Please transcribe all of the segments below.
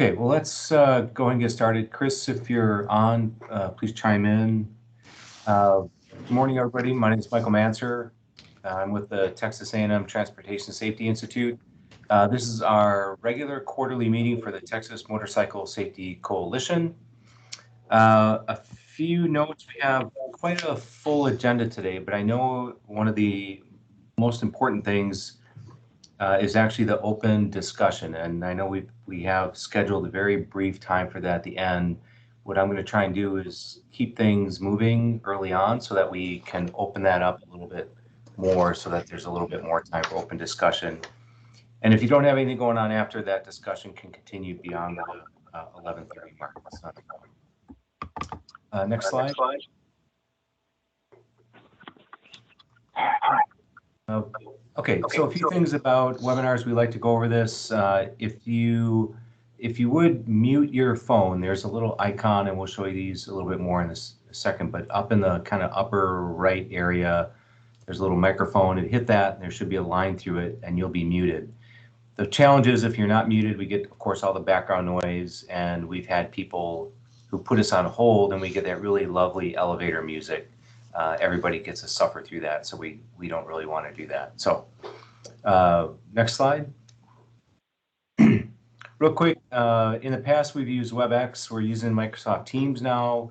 Okay, well, let's go ahead and get started. Chris, if you're on, please chime in. Good morning, everybody. My name is Michael Manser. I'm with the Texas A&M Transportation Safety Institute. This is our regular quarterly meeting for the Texas Motorcycle Safety Coalition. A few notes. We have quite a full agenda today, but I know one of the most important things is actually the open discussion. And I know we have scheduled a very brief time for that at the end. What I'm going to try and do is keep things moving early on so that we can open that up a little bit more so that there's a little bit more time for open discussion. And if you don't have anything going on after that, discussion can continue beyond the 11:30 mark. Next slide. Okay, so a few things about webinars. We like to go over this. If you would mute your phone, there's a little icon, and we'll show you these a little bit more in this second, but up in the kind of upper right area, there's a little microphone. Hit that, and there should be a line through it, and you'll be muted. The challenge is if you're not muted, we get, of course, all the background noise, and we've had people who put us on hold, and we get that really lovely elevator music. Everybody gets to suffer through that, so we don't really want to do that. So next slide. Real quick, in the past we've used WebEx. We're using Microsoft Teams now.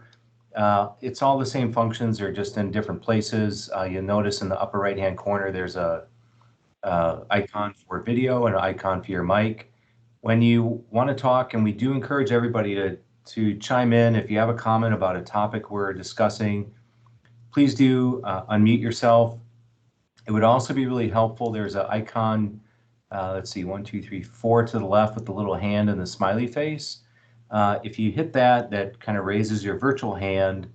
It's all the same functions, they're just in different places. You'll notice in the upper right hand corner there's a icon for video and an icon for your mic. When you want to talk, and we do encourage everybody to chime in if you have a comment about a topic we're discussing, please do unmute yourself. It would also be really helpful. There's an icon, let's see, 1, 2, 3, 4 to the left with the little hand and the smiley face. If you hit that, that kind of raises your virtual hand,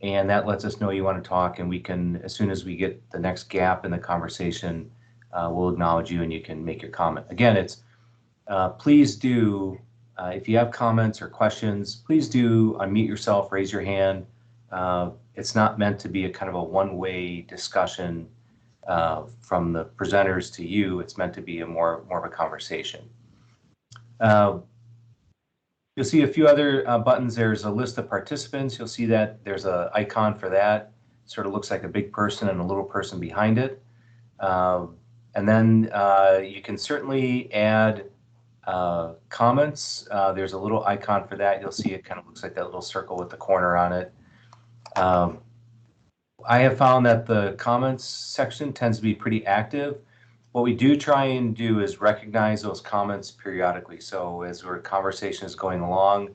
and that lets us know you want to talk, and we can, as soon as we get the next gap in the conversation, we'll acknowledge you and you can make your comment. Again, it's please do, if you have comments or questions, please do unmute yourself, raise your hand. It's not meant to be a kind of a one-way discussion from the presenters to you. It's meant to be a more of a conversation. You'll see a few other buttons. There's a list of participants. You'll see that there's an icon for that. Sort of looks like a big person and a little person behind it. And then you can certainly add comments. There's a little icon for that. You'll see it kind of looks like that little circle with the corner on it. I have found that the comments section tends to be pretty active. What we do try and do is recognize those comments periodically. So as our conversation is going along,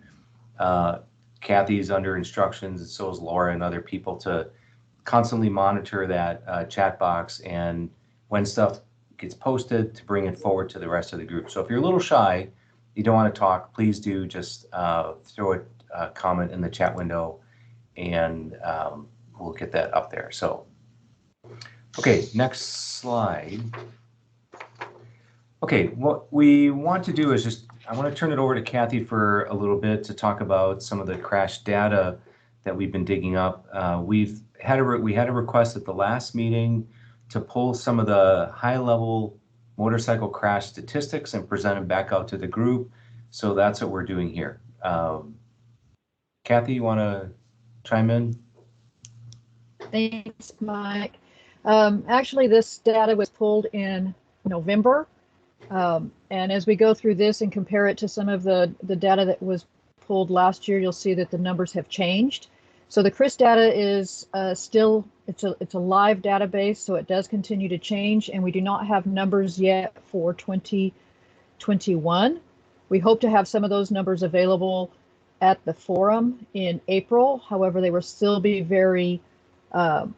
Kathy's under instructions, and so is Laura and other people, to constantly monitor that chat box, and when stuff gets posted, to bring it forward to the rest of the group. So if you're a little shy, you don't want to talk, please do just throw a comment in the chat window, and we'll get that up there. So, okay, next slide. Okay, what we want to do is just, I want to turn it over to Kathy for a little bit to talk about some of the crash data that we've been digging up. We had a request at the last meeting to pull some of the high-level motorcycle crash statistics and present them back out to the group. So that's what we're doing here. Kathy, you want to chime in? Thanks, Mike. Actually, this data was pulled in November. And as we go through this and compare it to some of the data that was pulled last year, you'll see that the numbers have changed. So the CRIS data is still, it's a live database, so it does continue to change, and we do not have numbers yet for 2021. We hope to have some of those numbers available at the forum in April. However, they will still be very, I'm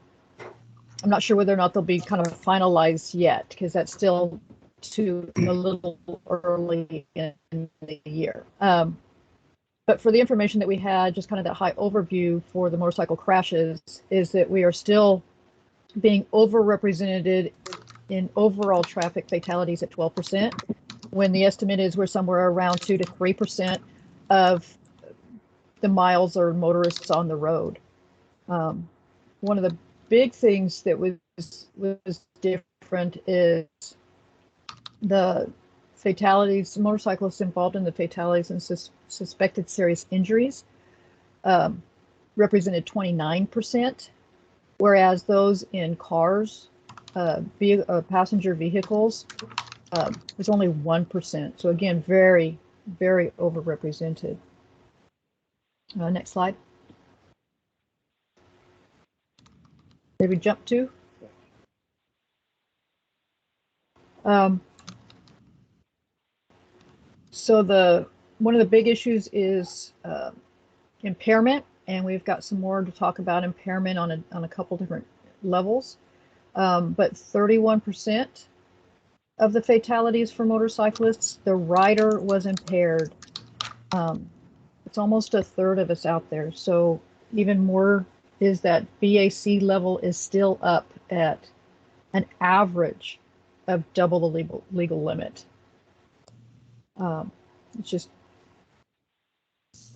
not sure whether or not they'll be kind of finalized yet, because that's still a little early in the year. But for the information that we had, just kind of that high overview for the motorcycle crashes, is that we are still being overrepresented in overall traffic fatalities at 12%, when the estimate is we're somewhere around 2 to 3% of the miles or motorists on the road. One of the big things that was different is the motorcyclists involved in the fatalities and suspected serious injuries represented 29%, whereas those in cars, passenger vehicles, was only 1%. So again, very, very overrepresented. Next slide. Did we jump to? So one of the big issues is impairment, and we've got some more to talk about impairment on a couple different levels. But 31% of the fatalities for motorcyclists, the rider was impaired. It's almost a third of us out there. So even more is that BAC level is still up at an average of double the legal limit. It's just,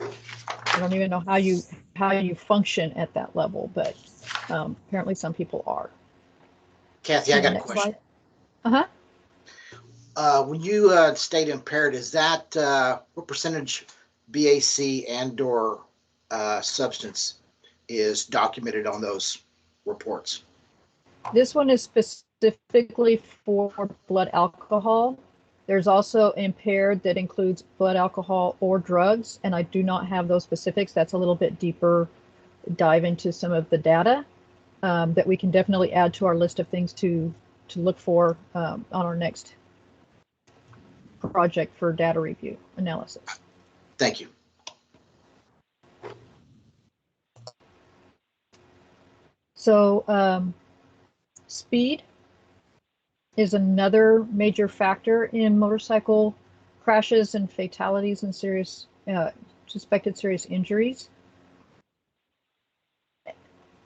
I don't even know how you function at that level, but apparently some people are. Kathy, I got a question. When you state impaired, is that what percentage BAC and/or substance is documented on those reports? This one is specifically for blood alcohol. There's also impaired that includes blood alcohol or drugs, and I do not have those specifics. That's a little bit deeper dive into some of the data that we can definitely add to our list of things to look for on our next project for data review analysis. Thank you. So speed is another major factor in motorcycle crashes and fatalities and serious suspected serious injuries.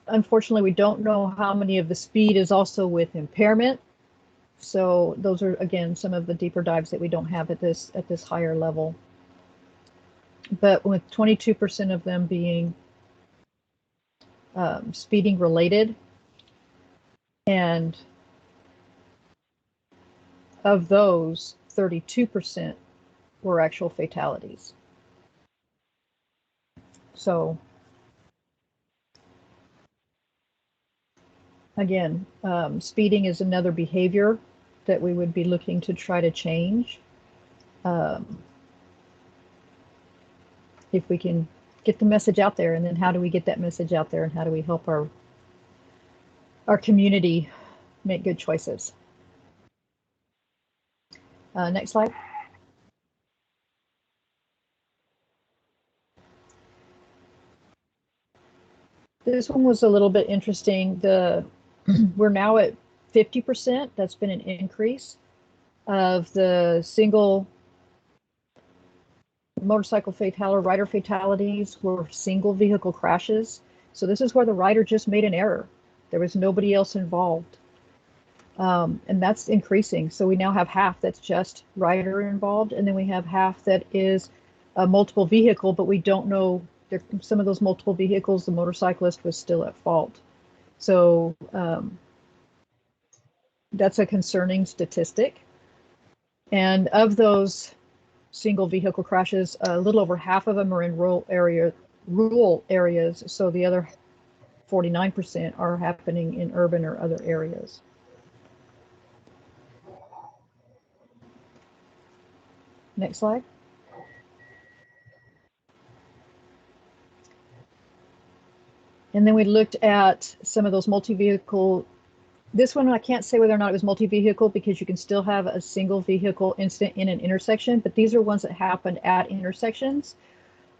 Unfortunately, we don't know how many of the speed is also with impairment. So those are, again, some of the deeper dives that we don't have at this higher level. But with 22% of them being speeding related, and of those, 32% were actual fatalities. So again, speeding is another behavior that we would be looking to try to change. If we can get the message out there, and then how do we get that message out there, and how do we help our community make good choices? Next slide. This one was a little bit interesting. We're now at 50%. That's been an increase of the single motorcycle rider fatalities were single vehicle crashes. So this is where the rider just made an error. There was nobody else involved. And that's increasing. So we now have half that's just rider involved, and then we have half that is a multiple vehicle, but we don't know, some of those multiple vehicles, the motorcyclist was still at fault. So that's a concerning statistic. And of those single vehicle crashes, a little over half of them are in rural areas. So the other 49% are happening in urban or other areas. Next slide. And then we looked at some of those multi-vehicle. This one, I can't say whether or not it was multi-vehicle, because you can still have a single vehicle incident in an intersection, but these are ones that happened at intersections.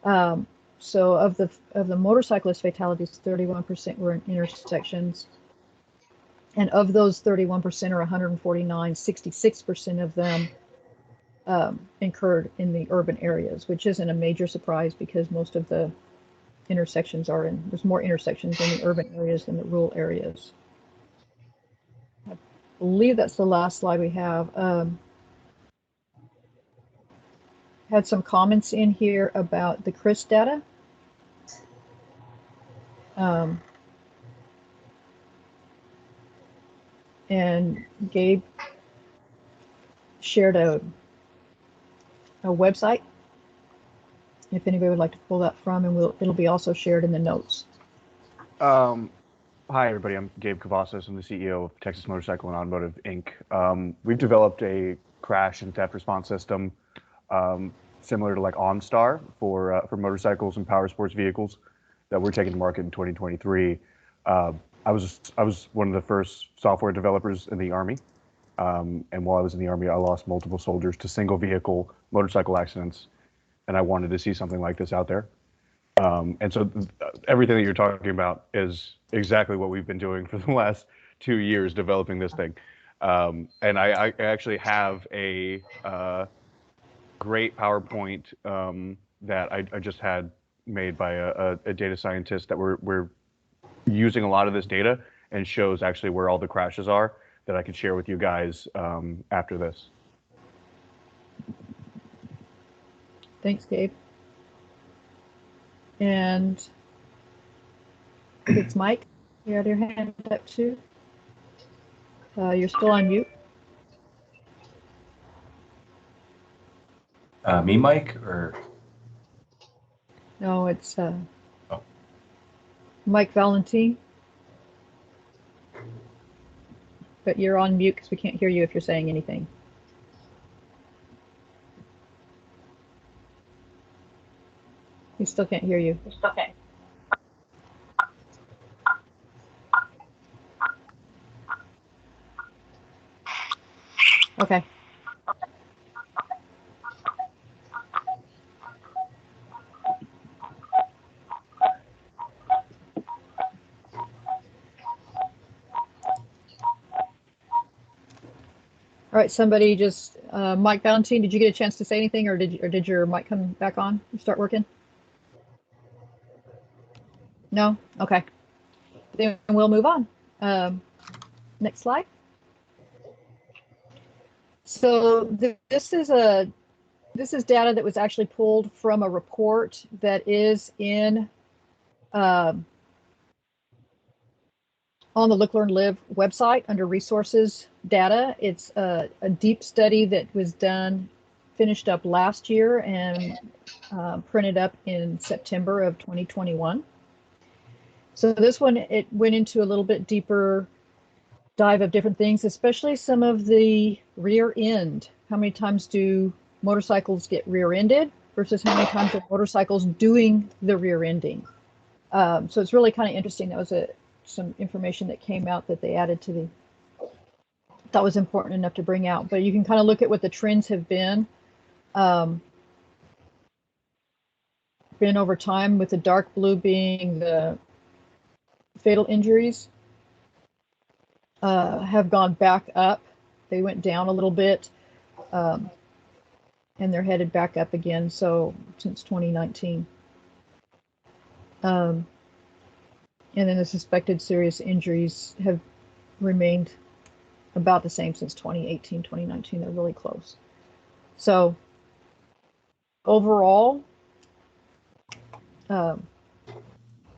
So of the motorcyclist fatalities, 31% were in intersections. And of those 31% or 149, 66% of them incurred in the urban areas, which isn't a major surprise because most of the intersections there's more intersections in the urban areas than the rural areas. I believe that's the last slide we have. Had some comments in here about the CRIS data. And Gabe shared a website. If anybody would like to pull that from, and it'll be also shared in the notes. Hi, everybody. I'm Gabe Cavazos. I'm the CEO of Texas Motorcycle and Automotive, Inc. We've developed a crash and theft response system similar to like OnStar for motorcycles and power sports vehicles that we're taking to market in 2023. I was one of the first software developers in the Army. And while I was in the Army, I lost multiple soldiers to single vehicle motorcycle accidents. And I wanted to see something like this out there. And so everything that you're talking about is exactly what we've been doing for the last 2 years, developing this thing. And I actually have a great PowerPoint that I just had made by a data scientist that we're using a lot of this data, and shows actually where all the crashes are that I could share with you guys after this. Thanks, Gabe. And it's Mike. You had your hand up too. You're still on mute. Me, Mike, or? No, it's Mike Valentine. But you're on mute because we can't hear you if you're saying anything. We still can't hear you. Okay. All right, somebody just, Mike Valentine, did you get a chance to say anything, or did your mic come back on and start working? No? Okay. Then we'll move on. Next slide. So this is data that was actually pulled from a report that is in on the Look, Learn, Live website under resources data. It's a deep study that was done, finished up last year, and printed up in September of 2021. So this one, it went into a little bit deeper dive of different things, especially some of the rear end. How many times do motorcycles get rear-ended versus how many times are motorcycles doing the rear-ending? So it's really kind of interesting. That was some information that came out that they added to the, that was important enough to bring out. But you can kind of look at what the trends have been over time, with the dark blue being the fatal injuries have gone back up. They went down a little bit, and they're headed back up again. So since 2019. And then the suspected serious injuries have remained about the same since 2018, 2019. They're really close. So overall,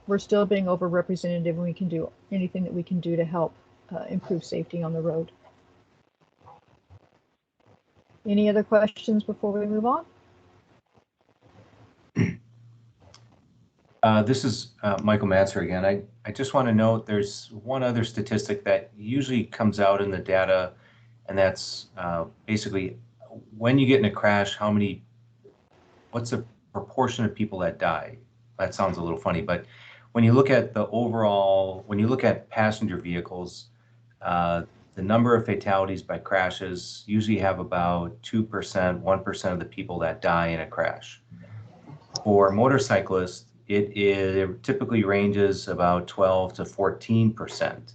we're still being overrepresented, and we can do anything that we can do to help improve safety on the road. Any other questions before we move on? This is Michael Matzer again. I just want to note there's one other statistic that usually comes out in the data, and that's basically when you get in a crash, what's the proportion of people that die? That sounds a little funny, but when you look at the overall, when you look at passenger vehicles, the number of fatalities by crashes usually have about 2%, 1% of the people that die in a crash. For motorcyclists, it typically ranges about 12 to 14%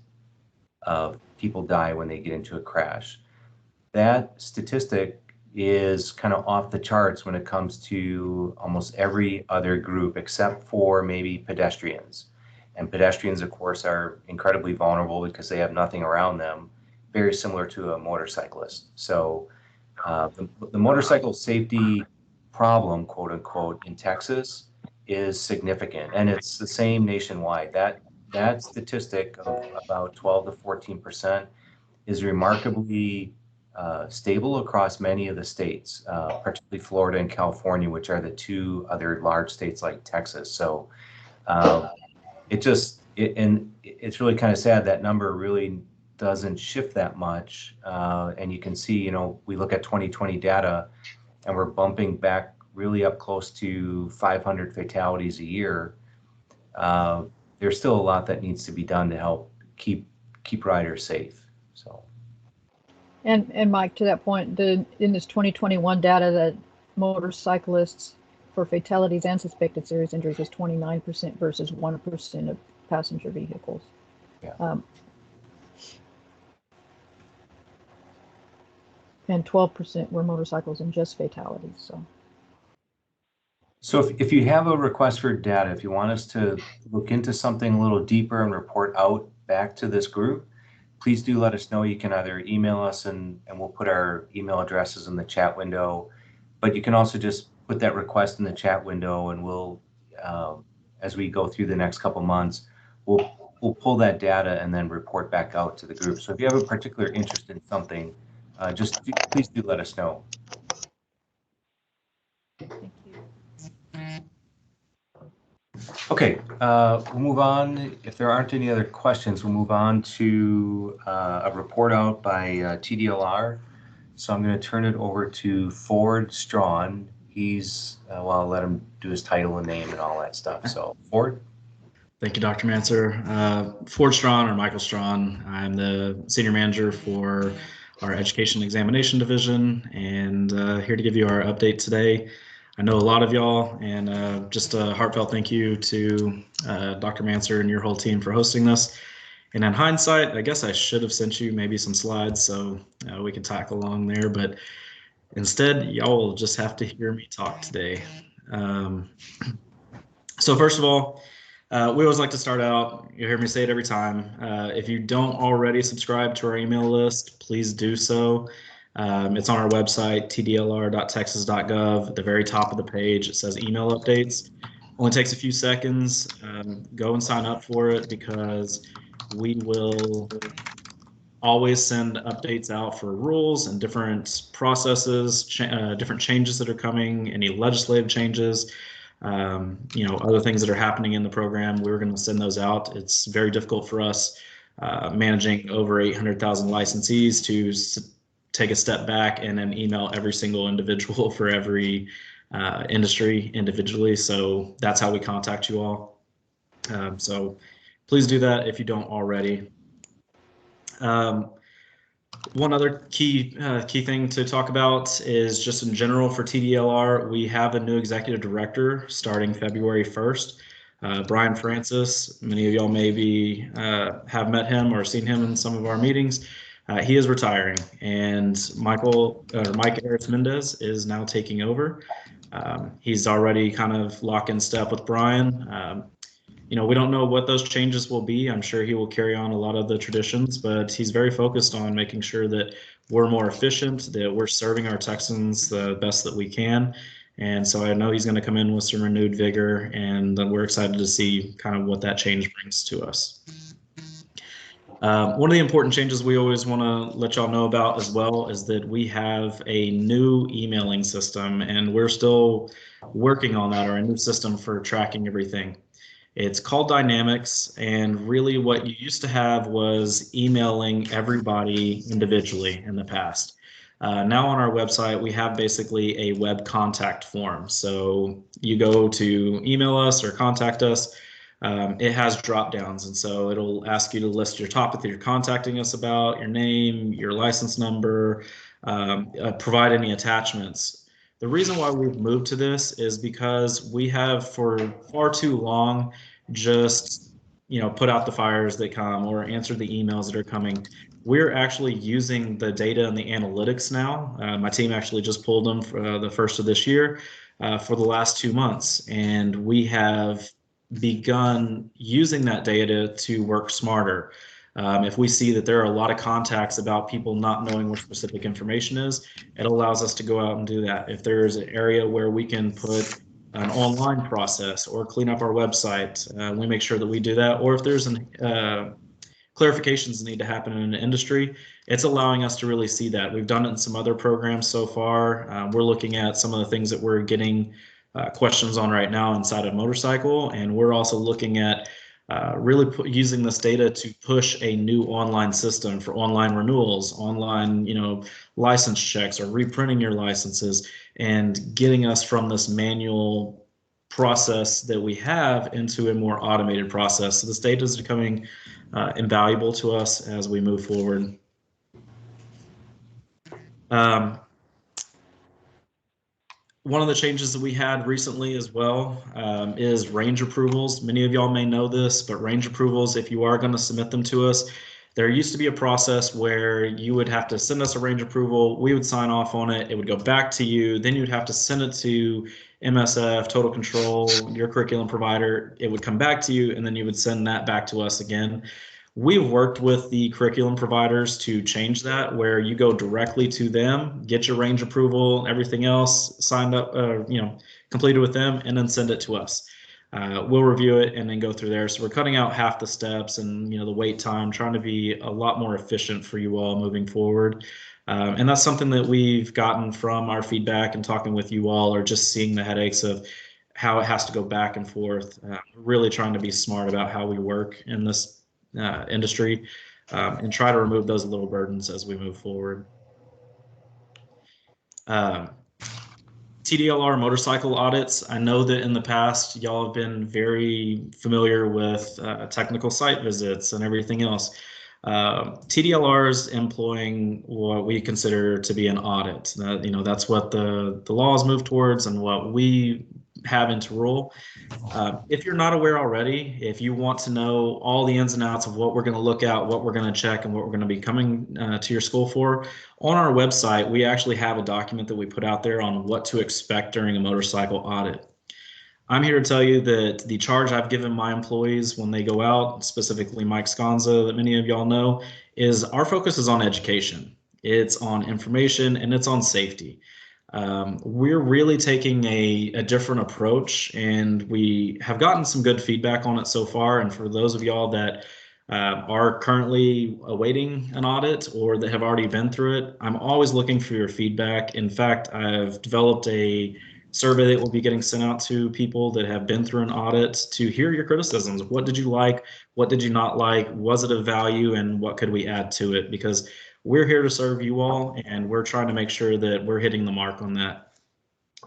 of people die when they get into a crash. That statistic is kind of off the charts when it comes to almost every other group except for maybe pedestrians. And pedestrians, of course, are incredibly vulnerable because they have nothing around them, very similar to a motorcyclist. So the motorcycle safety problem, quote unquote, in Texas is significant, and it's the same nationwide. That statistic of about 12 to 14% is remarkably stable across many of the states, particularly Florida and California, which are the two other large states like Texas. So it's really kind of sad that number really doesn't shift that much. And you can see, we look at 2020 data and we're bumping back really up close to 500 fatalities a year. There's still a lot that needs to be done to help keep riders safe. So. And Mike, to that point, in this 2021 data, that motorcyclists for fatalities and suspected serious injuries was 29% versus 1% of passenger vehicles. Yeah. And 12% were motorcycles and just fatalities. So if you have a request for data, if you want us to look into something a little deeper and report out back to this group, please do let us know. You can either email us and we'll put our email addresses in the chat window, but you can also just put that request in the chat window, and we'll, as we go through the next couple months, we'll pull that data and then report back out to the group. So if you have a particular interest in something, please do let us know. Okay, we'll move on. If there aren't any other questions, we'll move on to a report out by Tdlr. So I'm going to turn it over to Ford Strawn. I'll let him do his title and name and all that stuff. So, Ford. Thank you, Dr. Manser. Ford Strawn, or Michael Strawn. I'm the senior manager for our Education Examination Division, and here to give you our update today. I know a lot of y'all, and just a heartfelt thank you to Dr. Manser and your whole team for hosting this. And in hindsight, I guess I should have sent you maybe some slides so we could tackle along there, but instead, y'all will just have to hear me talk today. So first of all, we always like to start out, you hear me say it every time, if you don't already subscribe to our email list, please do so. It's on our website, tdlr.texas.gov. At the very top of the page, it says email updates. Only takes a few seconds. Go and sign up for it, because we will always send updates out for rules and different processes, different changes that are coming, any legislative changes, other things that are happening in the program. We're going to send those out. It's very difficult for us managing over 800,000 licensees to take a step back and then email every single individual for every industry individually. So that's how we contact you all. So please do that if you don't already. One other key thing to talk about is just in general for Tdlr, we have a new executive director starting February 1st. Brian Francis, many of y'all maybe have met him or seen him in some of our meetings. He is retiring, and Mike Harris Mendez is now taking over. He's already kind of lock in step with Brian. We don't know what those changes will be. I'm sure he will carry on a lot of the traditions, but he's very focused on making sure that we're more efficient, that we're serving our Texans the best that we can. And so I know he's going to come in with some renewed vigor, and we're excited to see kind of what that change brings to us. One of the important changes we always want to let y'all know about as well is that we have a new emailing system, and we're still working on that, or a new system for tracking everything. It's called Dynamics, and really what you used to have was emailing everybody individually in the past. Now on our website, we have basically a web contact form. So you go to email us or contact us. It has drop downs, and so it'll ask you to list your topic that you're contacting us about, your name, your license number, provide any attachments. The reason why we've moved to this is because we have for far too long just put out the fires that come or answer the emails that are coming. We're actually using the data and the analytics now. My team actually just pulled them for the first of this year for the last 2 months, and we have begun using that data to work smarter. If we see that there are a lot of contacts about people not knowing what specific information is, it allows us to go out and do that. If there's an area where we can put an online process or clean up our website, we make sure that we do that. Or if there's clarifications need to happen in an industry, it's allowing us to really see that. We've done it in some other programs so far. We're looking at some of the things that we're getting questions on right now inside of motorcycle, and we're also looking at really using this data to push a new online system for online renewals, online, license checks, or reprinting your licenses, and getting us from this manual process that we have into a more automated process. So this data is becoming invaluable to us as we move forward. One of the changes that we had recently as well is range approvals. Many of y'all may know this, but range approvals, if you are going to submit them to us, there used to be a process where you would have to send us a range approval, we would sign off on it, it would go back to you, then you'd have to send it to MSF, Total Control, your curriculum provider, it would come back to you, and then you would send that back to us again. We've worked with the curriculum providers to change that, where you go directly to them, get your range approval, everything else signed up, completed with them, and then send it to us. We'll review it and then go through there. So we're cutting out half the steps and the wait time, trying to be a lot more efficient for you all moving forward. And that's something that we've gotten from our feedback and talking with you all, or just seeing the headaches of how it has to go back and forth. Really trying to be smart about how we work in this industry and try to remove those little burdens as we move forward. Tdlr motorcycle audits. I know that in the past y'all have been very familiar with technical site visits and everything else. Tdlr is employing what we consider to be an audit. That's what the laws move towards and what we have into rule. If you're not aware already, if you want to know all the ins and outs of what we're going to look at, what we're going to check, and what we're going to be coming to your school for, on our website, we actually have a document that we put out there on what to expect during a motorcycle audit. I'm here to tell you that the charge I've given my employees when they go out, specifically Mike Sconza, that many of y'all know, is our focus is on education. It's on information and it's on safety. We're really taking a different approach, and we have gotten some good feedback on it so far. And for those of y'all that are currently awaiting an audit or that have already been through it, I'm always looking for your feedback. In fact, I've developed a survey that will be getting sent out to people that have been through an audit to hear your criticisms. What did you like? What did you not like? Was it of value? And what could we add to it? Because we're here to serve you all, and we're trying to make sure that we're hitting the mark on that.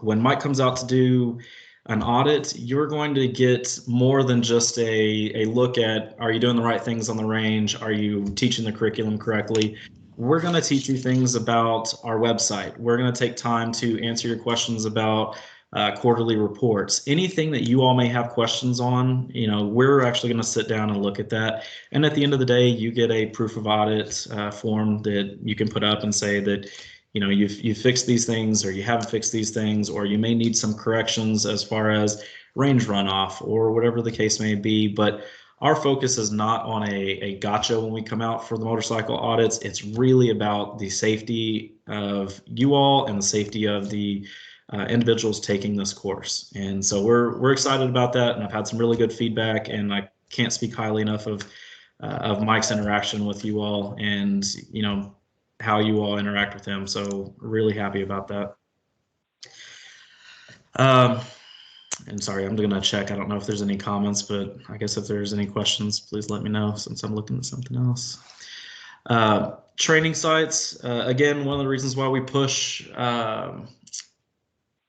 When Mike comes out to do an audit, you're going to get more than just a look at, are you doing the right things on the range? Are you teaching the curriculum correctly? We're going to teach you things about our website. We're going to take time to answer your questions about quarterly reports. Anything that you all may have questions on, we're actually going to sit down and look at that. And at the end of the day, you get a proof of audit form that you can put up and say that, you've fixed these things, or you haven't fixed these things, or you may need some corrections as far as range runoff or whatever the case may be. But our focus is not on a gotcha when we come out for the motorcycle audits. It's really about the safety of you all and the safety of the individuals taking this course. And so we're excited about that, and I've had some really good feedback, and I can't speak highly enough of Mike's interaction with you all, and how you all interact with him. So really happy about that. And sorry, I'm gonna check. I don't know if there's any comments, but I guess if there's any questions, please let me know, since I'm looking at something else. Training sites, again, one of the reasons why we push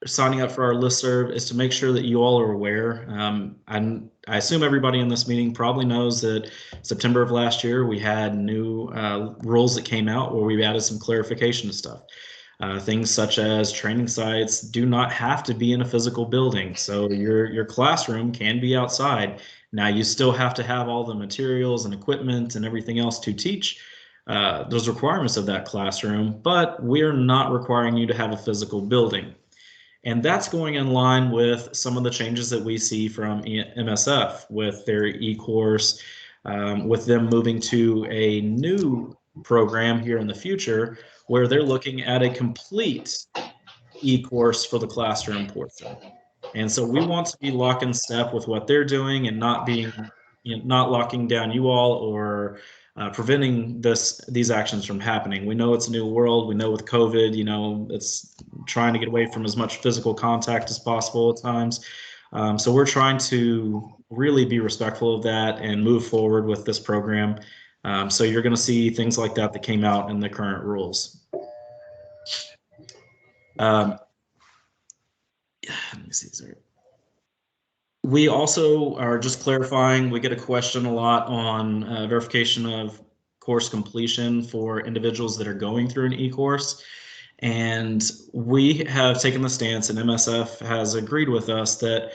signing up for our listserv is to make sure that you all are aware. I assume everybody in this meeting probably knows that September of last year, we had new rules that came out where we added some clarification to stuff. Things such as training sites do not have to be in a physical building. So your classroom can be outside. Now, you still have to have all the materials and equipment and everything else to teach those requirements of that classroom, but we're not requiring you to have a physical building. And that's going in line with some of the changes that we see from MSF with their e-course, with them moving to a new program here in the future where they're looking at a complete e-course for the classroom portion. And so we want to be lock in step with what they're doing and not being, not locking down you all or preventing these actions from happening. We know it's a new world. We know with COVID, it's trying to get away from as much physical contact as possible at times. So we're trying to really be respectful of that and move forward with this program. So you're going to see things like that came out in the current rules. Let me see, sorry. We also are just clarifying, we get a question a lot on verification of course completion for individuals that are going through an e-course. And we have taken the stance, and MSF has agreed with us, that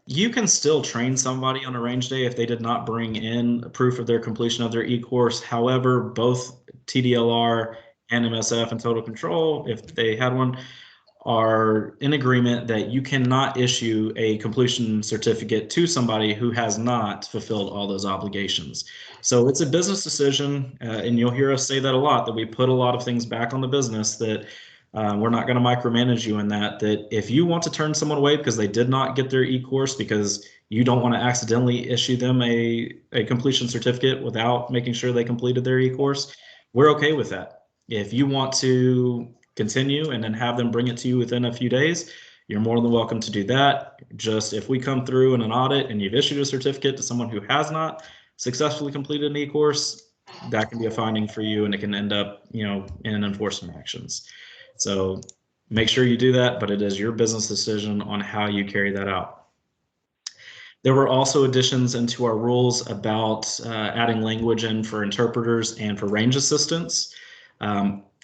you can still train somebody on a range day if they did not bring in proof of their completion of their e-course. However, both TDLR and MSF and Total Control, if they had one, are in agreement that you cannot issue a completion certificate to somebody who has not fulfilled all those obligations. So it's a business decision, and you'll hear us say that a lot, that we put a lot of things back on the business, that we're not going to micromanage you in that if you want to turn someone away because they did not get their e-course, because you don't want to accidentally issue them a completion certificate without making sure they completed their e-course, we're okay with that. If you want to continue and then have them bring it to you within a few days, you're more than welcome to do that. Just if we come through in an audit and you've issued a certificate to someone who has not successfully completed an e-course, that can be a finding for you, and it can end up, in enforcement actions. So make sure you do that, but it is your business decision on how you carry that out. There were also additions into our rules about adding language in for interpreters and for range assistants.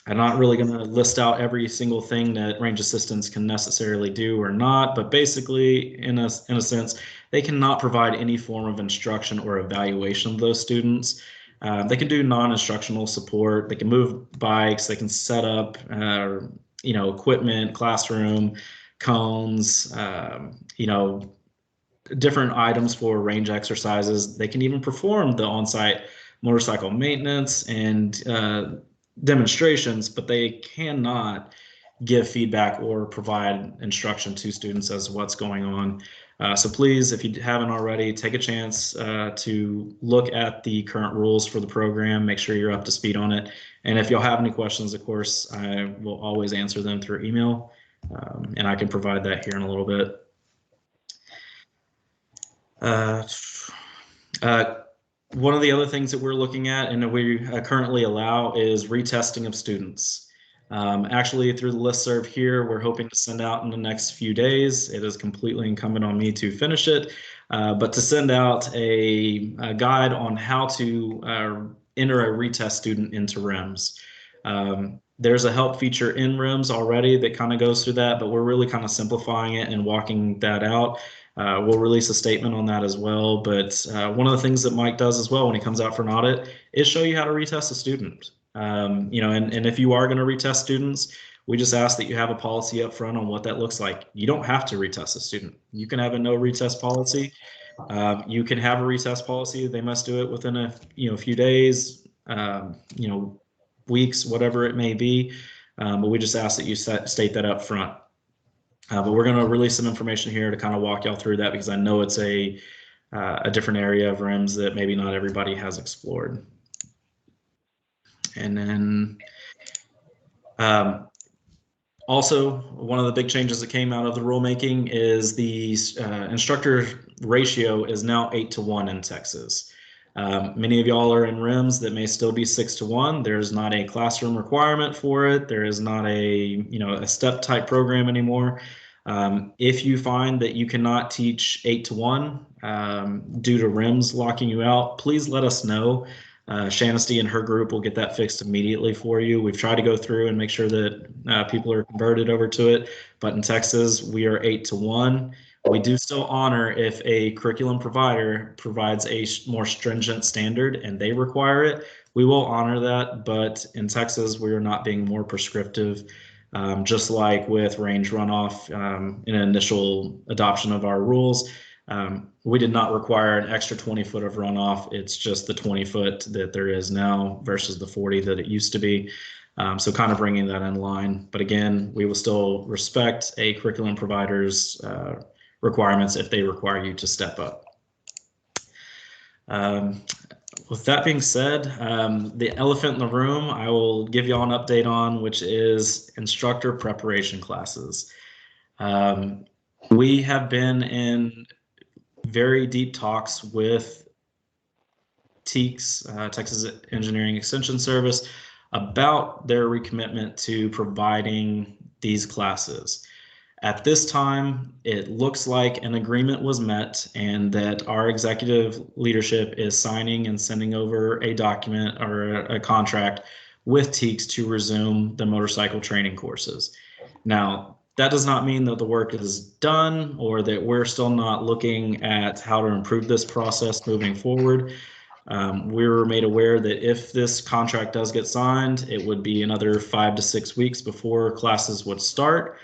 I'm not really going to list out every single thing that range assistants can necessarily do or not, but basically, in a sense, they cannot provide any form of instruction or evaluation of those students. They can do non-instructional support. They can move bikes. They can set up, equipment, classroom, cones, different items for range exercises. They can even perform the on-site motorcycle maintenance and demonstrations, but they cannot give feedback or provide instruction to students as to what's going on. So please, if you haven't already, take a chance to look at the current rules for the program, make sure you're up to speed on it. And if you'll have any questions, of course, I will always answer them through email, and I can provide that here in a little bit. One of the other things that we're looking at and that we currently allow is retesting of students. Actually, through the listserv here, we're hoping to send out in the next few days. It is completely incumbent on me to finish it, but to send out a guide on how to enter a retest student into RIMS. There's a help feature in RIMS already that kind of goes through that, but we're really kind of simplifying it and walking that out. We'll release a statement on that as well. But one of the things that Mike does as well when he comes out for an audit is show you how to retest a student. And if you are going to retest students, we just ask that you have a policy up front on what that looks like. You don't have to retest a student. You can have a no retest policy. You can have a retest policy. They must do it within a few days, weeks, whatever it may be. But we just ask that you state that up front. But we're going to release some information here to kind of walk y'all through that, because I know it's a different area of RIMS that maybe not everybody has explored. And then also, one of the big changes that came out of the rulemaking is the instructor ratio is now 8-to-1 in Texas. Many of y'all are in RIMS that may still be 6-to-1. There's not a classroom requirement for it. There is not a step type program anymore. If you find that you cannot teach 8-to-1 due to RIMS locking you out, please let us know. Shanasty and her group will get that fixed immediately for you. We've tried to go through and make sure that people are converted over to it, but in Texas, we are 8-to-1. We do still honor if a curriculum provider provides a more stringent standard and they require it, we will honor that. But in Texas, we are not being more prescriptive. Just like with range runoff in initial adoption of our rules, we did not require an extra 20 foot of runoff. It's just the 20 foot that there is now versus the 40 that it used to be. So kind of bringing that in line. But again, we will still respect a curriculum provider's requirements if they require you to step up. With that being said, the elephant in the room, I will give you all an update on, which is instructor preparation classes. We have been in very deep talks with TEEX, Texas Engineering Extension Service, about their recommitment to providing these classes. At this time, it looks like an agreement was met and that our executive leadership is signing and sending over a document or a contract with TEEX to resume the motorcycle training courses. Now, that does not mean that the work is done or that we're still not looking at how to improve this process moving forward. We were made aware that if this contract does get signed, it would be another 5 to 6 weeks before classes would start.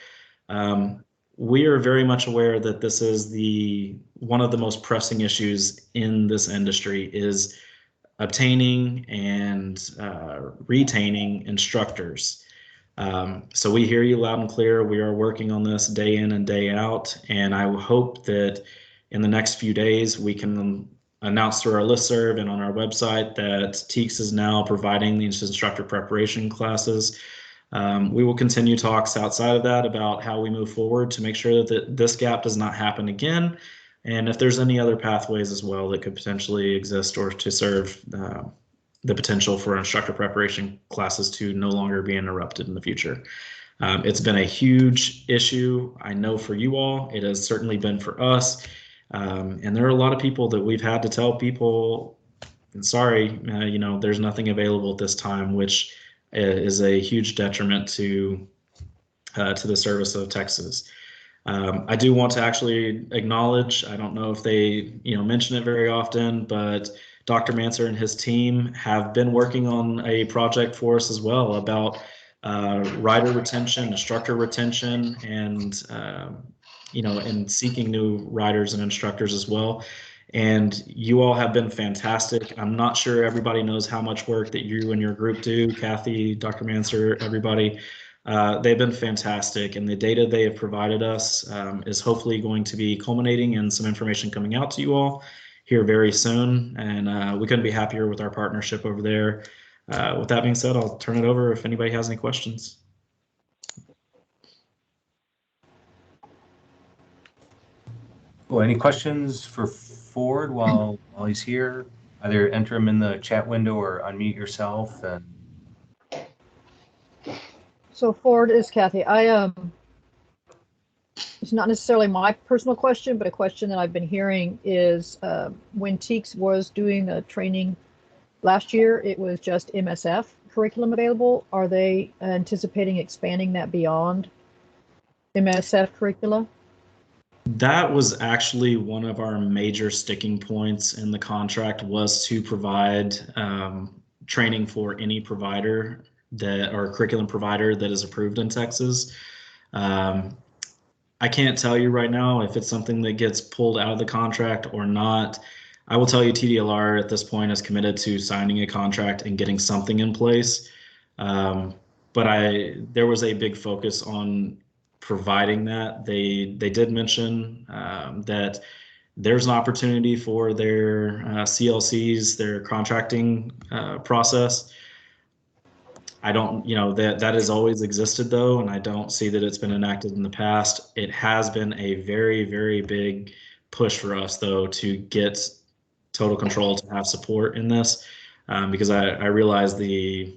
We are very much aware that this is one of the most pressing issues in this industry is obtaining and retaining instructors. So we hear you loud and clear. We are working on this day in and day out, and I hope that in the next few days we can announce through our listserv and on our website that TEEX is now providing these instructor preparation classes. We will continue talks outside of that about how we move forward to make sure that this gap does not happen again, and if there's any other pathways as well that could potentially exist or to serve the potential for instructor preparation classes to no longer be interrupted in the future. It's been a huge issue, I know, for you all. It has certainly been for us. And there are a lot of people that we've had to tell people, and sorry, there's nothing available at this time, which is a huge detriment to the service of Texas. I do want to actually acknowledge, I don't know if they mention it very often, but Dr. Manser and his team have been working on a project for us as well about rider retention, instructor retention, and and seeking new riders and instructors as well. And you all have been fantastic. I'm not sure everybody knows how much work that you and your group do. Kathy, Dr. Manser, everybody, they've been fantastic. And the data they have provided us is hopefully going to be culminating in some information coming out to you all here very soon. And we couldn't be happier with our partnership over there. With that being said, I'll turn it over if anybody has any questions. Well, any questions for Ford while he's here? Either enter him in the chat window or unmute yourself. And So Ford, is Kathy. It's not necessarily my personal question, but a question that I've been hearing is when TEEX was doing the training last year, it was just MSF curriculum available. Are they anticipating expanding that beyond MSF curricula? That was actually one of our major sticking points in the contract, was to provide training for any provider or curriculum provider that is approved in Texas. I can't tell you right now if it's something that gets pulled out of the contract or not. I will tell you TDLR at this point is committed to signing a contract and getting something in place. But there was a big focus on providing that. They did mention that there's an opportunity for their CLCs, their contracting process. I don't, that has always existed though, and I don't see that it's been enacted in the past. It has been a very, very big push for us though to get Total Control to have support in this, because I realize the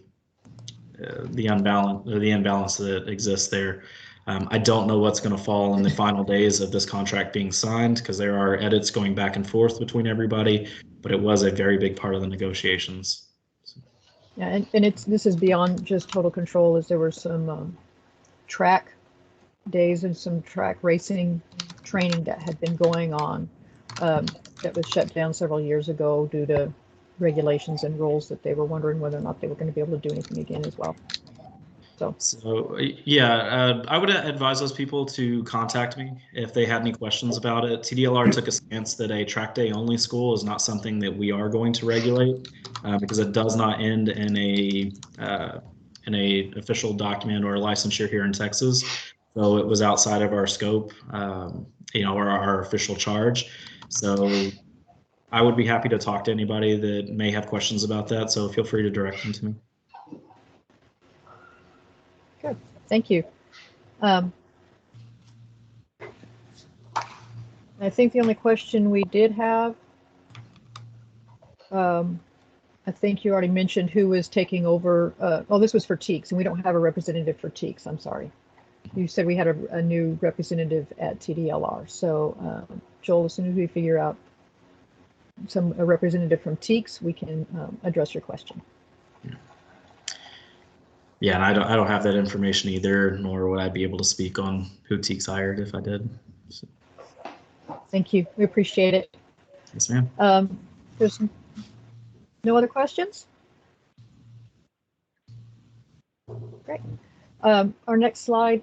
imbalance that exists there. I don't know what's going to fall in the final days of this contract being signed, because there are edits going back and forth between everybody, but it was a very big part of the negotiations. Yeah, and this is beyond just Total Control, as there were some track days and some track racing training that had been going on that was shut down several years ago due to regulations and rules that they were wondering whether or not they were going to be able to do anything again as well. So yeah, I would advise those people to contact me if they had any questions about it. TDLR took a stance that a track day only school is not something that we are going to regulate because it does not end in a official document or a licensure here in Texas. So it was outside of our scope, or our official charge. So I would be happy to talk to anybody that may have questions about that, so feel free to direct them to me. Good, thank you. I think the only question we did have, I think you already mentioned who was taking over. Oh, this was for TEEX, and we don't have a representative for TEEX. I'm sorry. You said we had a new representative at TDLR. So, Joel, as soon as we figure out a representative from TEEX, we can address your question. Yeah, and I don't have that information either, nor would I be able to speak on who TEEX hired if I did. So. Thank you. We appreciate it. Yes, ma'am. There's no other questions? Great. Our next slide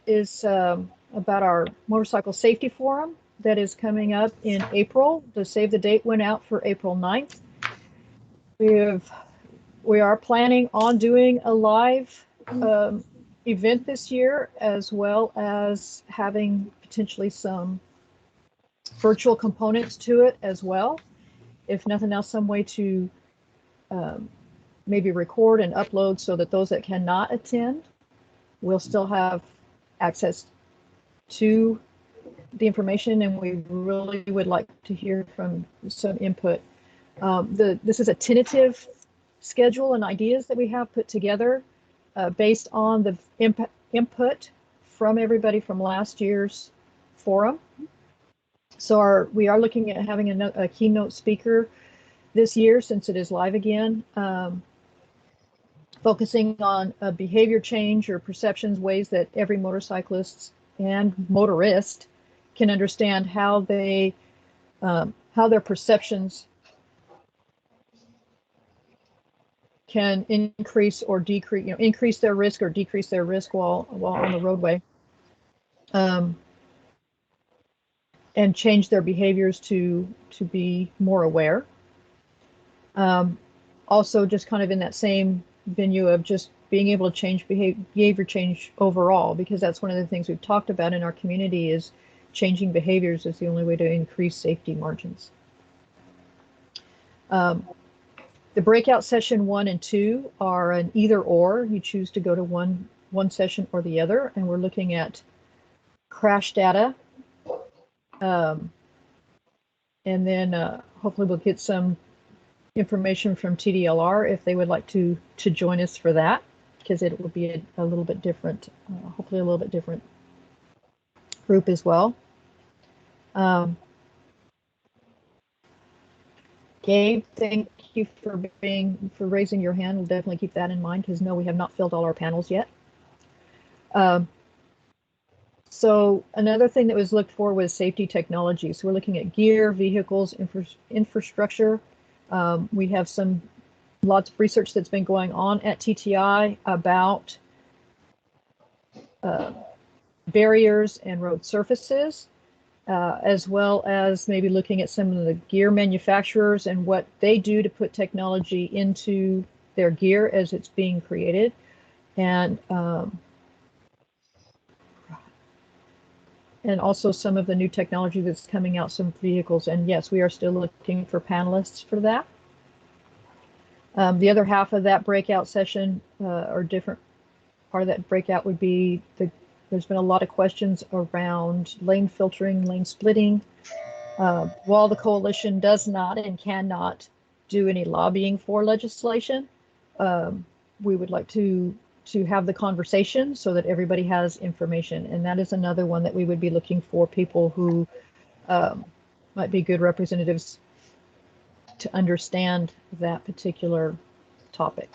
is about our motorcycle safety forum that is coming up in April. The save the date went out for April 9th. We are planning on doing a live event this year, as well as having potentially some virtual components to it as well. If nothing else, some way to maybe record and upload so that those that cannot attend will still have access to the information, and we really would like to hear from some input. This is a tentative schedule and ideas that we have put together based on the input from everybody from last year's forum. So we are looking at having a keynote speaker this year, since it is live again, focusing on behavior change or perceptions, ways that every motorcyclist and motorist can understand how their perceptions can increase or decrease, increase their risk or decrease their risk while on the roadway, and change their behaviors to be more aware. Also, just kind of in that same venue of just being able to change behavior change overall, because that's one of the things we've talked about in our community is changing behaviors is the only way to increase safety margins. The breakout session 1 and 2 are an either or. You choose to go to one session or the other, and we're looking at crash data. And then hopefully we'll get some information from TDLR if they would like to join us for that, because it will be a little bit different, hopefully a little bit different group as well. Gabe, thank you for raising your hand. We'll definitely keep that in mind, because no, we have not filled all our panels yet. So another thing that was looked for was safety technology. So we're looking at gear, vehicles, infrastructure. We have lots of research that's been going on at TTI about barriers and road surfaces, as well as maybe looking at some of the gear manufacturers and what they do to put technology into their gear as it's being created. And also some of the new technology that's coming out, some vehicles. And yes, we are still looking for panelists for that. The other half of that breakout session, or different part of that breakout, would be there's been a lot of questions around lane filtering, lane splitting. While the coalition does not and cannot do any lobbying for legislation, we would like to have the conversation so that everybody has information. And that is another one that we would be looking for people who might be good representatives to understand that particular topic.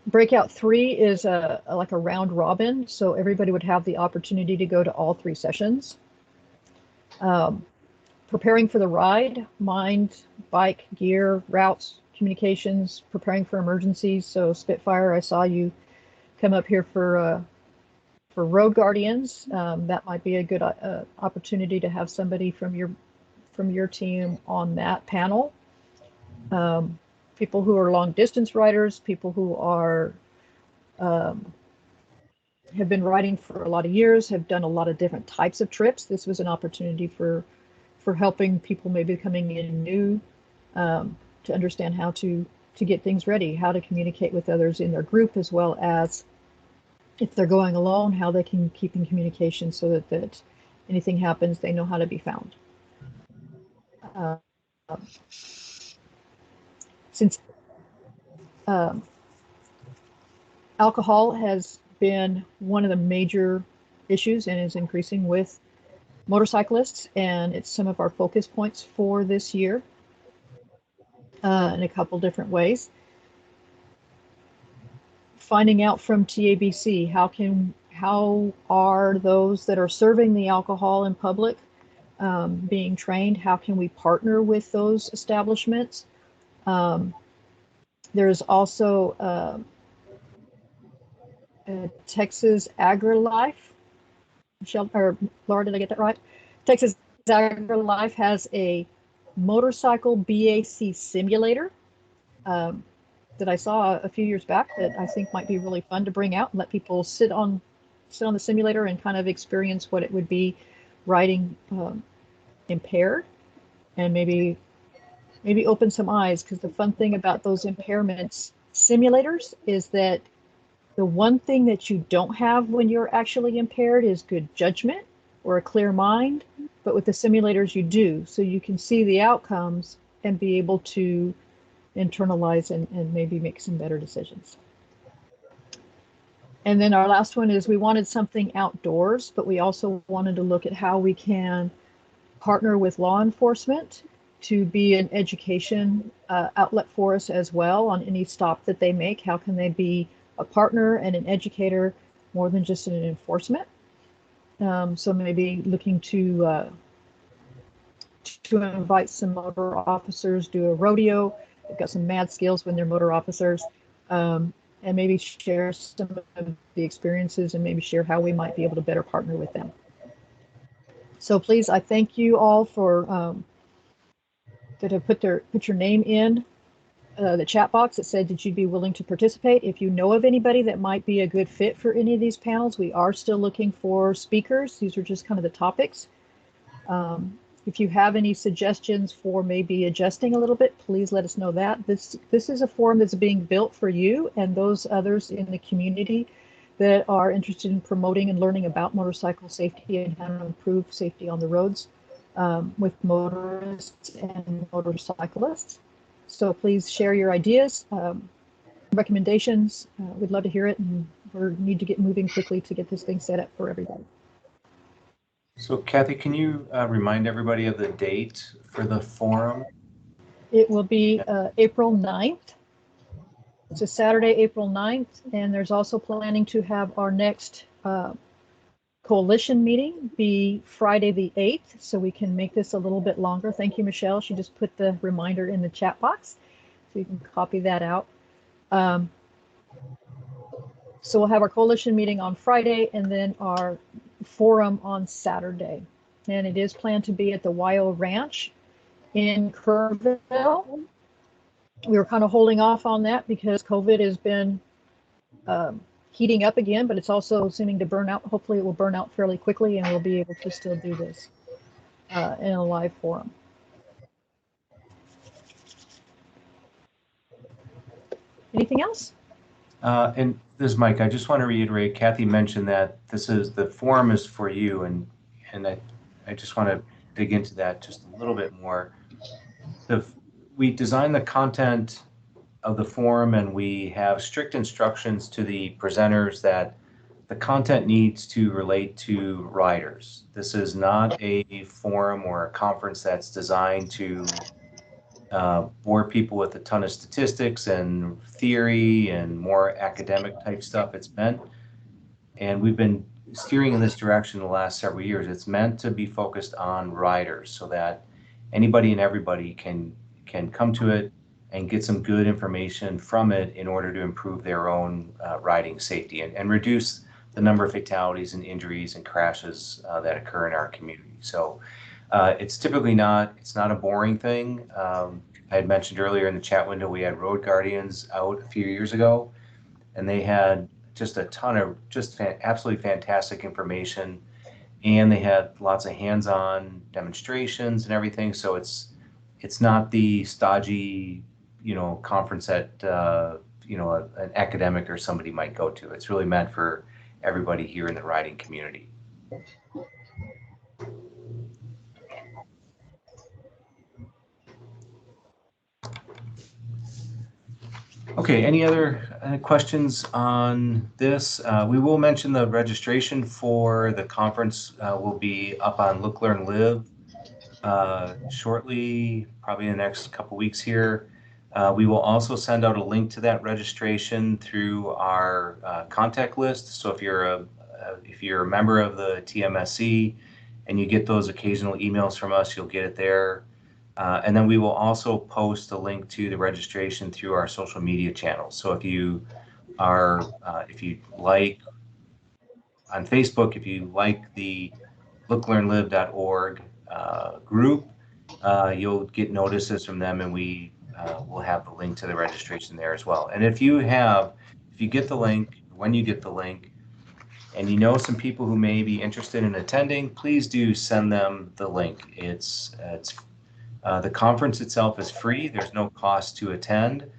Breakout 3 is like a round robin, so everybody would have the opportunity to go to all 3 sessions. Preparing for the ride, mind, bike, gear, routes, communications, preparing for emergencies. So Spitfire, I saw you come up here for Road Guardians. That might be a good opportunity to have somebody from your team on that panel. People who are long distance riders, people who are have been riding for a lot of years, have done a lot of different types of trips. This was an opportunity for for helping people maybe coming in new to understand how to get things ready, how to communicate with others in their group, as well as if they're going alone, how they can keep in communication so that anything happens, they know how to be found. Since alcohol has been one of the major issues and is increasing with motorcyclists, and it's some of our focus points for this year in a couple different ways. Finding out from TABC, how are those that are serving the alcohol in public being trained? How can we partner with those establishments? There's also Texas AgriLife. Michelle, or Laura, did I get that right? Texas AgriLife has a motorcycle BAC simulator that I saw a few years back that I think might be really fun to bring out and let people sit on the simulator and kind of experience what it would be riding impaired, and maybe open some eyes, because the fun thing about those impairments simulators is that the one thing that you don't have when you're actually impaired is good judgment or a clear mind, but with the simulators you do, so you can see the outcomes and be able to internalize and maybe make some better decisions. And then our last one is we wanted something outdoors, but we also wanted to look at how we can partner with law enforcement to be an education outlet for us as well on any stop that they make. How can they be a partner and an educator more than just an enforcement? So maybe looking to invite some motor officers, do a rodeo. They've got some mad skills when they're motor officers, and maybe share some of the experiences and maybe share how we might be able to better partner with them. So please, I thank you all for that have put your name in the chat box that said that you'd be willing to participate. If you know of anybody that might be a good fit for any of these panels, we are still looking for speakers. These are just kind of the topics. If you have any suggestions for maybe adjusting a little bit, please let us know that. This is a forum that's being built for you and those others in the community that are interested in promoting and learning about motorcycle safety and how to improve safety on the roads with motorists and motorcyclists. So please share your ideas, recommendations. We'd love to hear it, and we need to get moving quickly to get this thing set up for everybody. So Kathy, can you remind everybody of the date for the forum? It will be April 9th. It's a Saturday, April 9th, and there's also planning to have our next coalition meeting be Friday the 8th, so we can make this a little bit longer. Thank you, Michelle. She just put the reminder in the chat box, so you can copy that out. So we'll have our coalition meeting on Friday and then our forum on Saturday. And it is planned to be at the Wyo Ranch in Kerrville. We were kind of holding off on that because COVID has been heating up again, but it's also seeming to burn out. Hopefully it will burn out fairly quickly and we'll be able to still do this in a live forum. Anything else? And this is Mike. I just want to reiterate, Kathy mentioned that the forum is for you, and I just want to dig into that just a little bit more. We designed the content of the forum, and we have strict instructions to the presenters that the content needs to relate to riders. This is not a forum or a conference that's designed to bore people with a ton of statistics and theory and more academic type stuff. It's meant, and we've been steering in this direction the last several years, it's meant to be focused on riders so that anybody and everybody can come to it and get some good information from it in order to improve their own riding safety and reduce the number of fatalities and injuries and crashes that occur in our community. So it's typically it's not a boring thing. I had mentioned earlier in the chat window, we had Road Guardians out a few years ago, and they had just a ton of absolutely fantastic information. and they had lots of hands-on demonstrations and everything. So it's not the stodgy, conference that an academic or somebody might go to. It's really meant for everybody here in the riding community. Okay, any other questions on this? We will mention the registration for the conference will be up on Look, Learn, Live shortly, probably in the next couple weeks here. We will also send out a link to that registration through our contact list. So if you're a member of the TMSC and you get those occasional emails from us, you'll get it there. And then we will also post a link to the registration through our social media channels. So if you like on Facebook, if you like the looklearnlive.org group, you'll get notices from them, and we will have the link to the registration there as well. And if you get the link, when you get the link, and you know some people who may be interested in attending, please do send them the link. The conference itself is free. There's no cost to attend.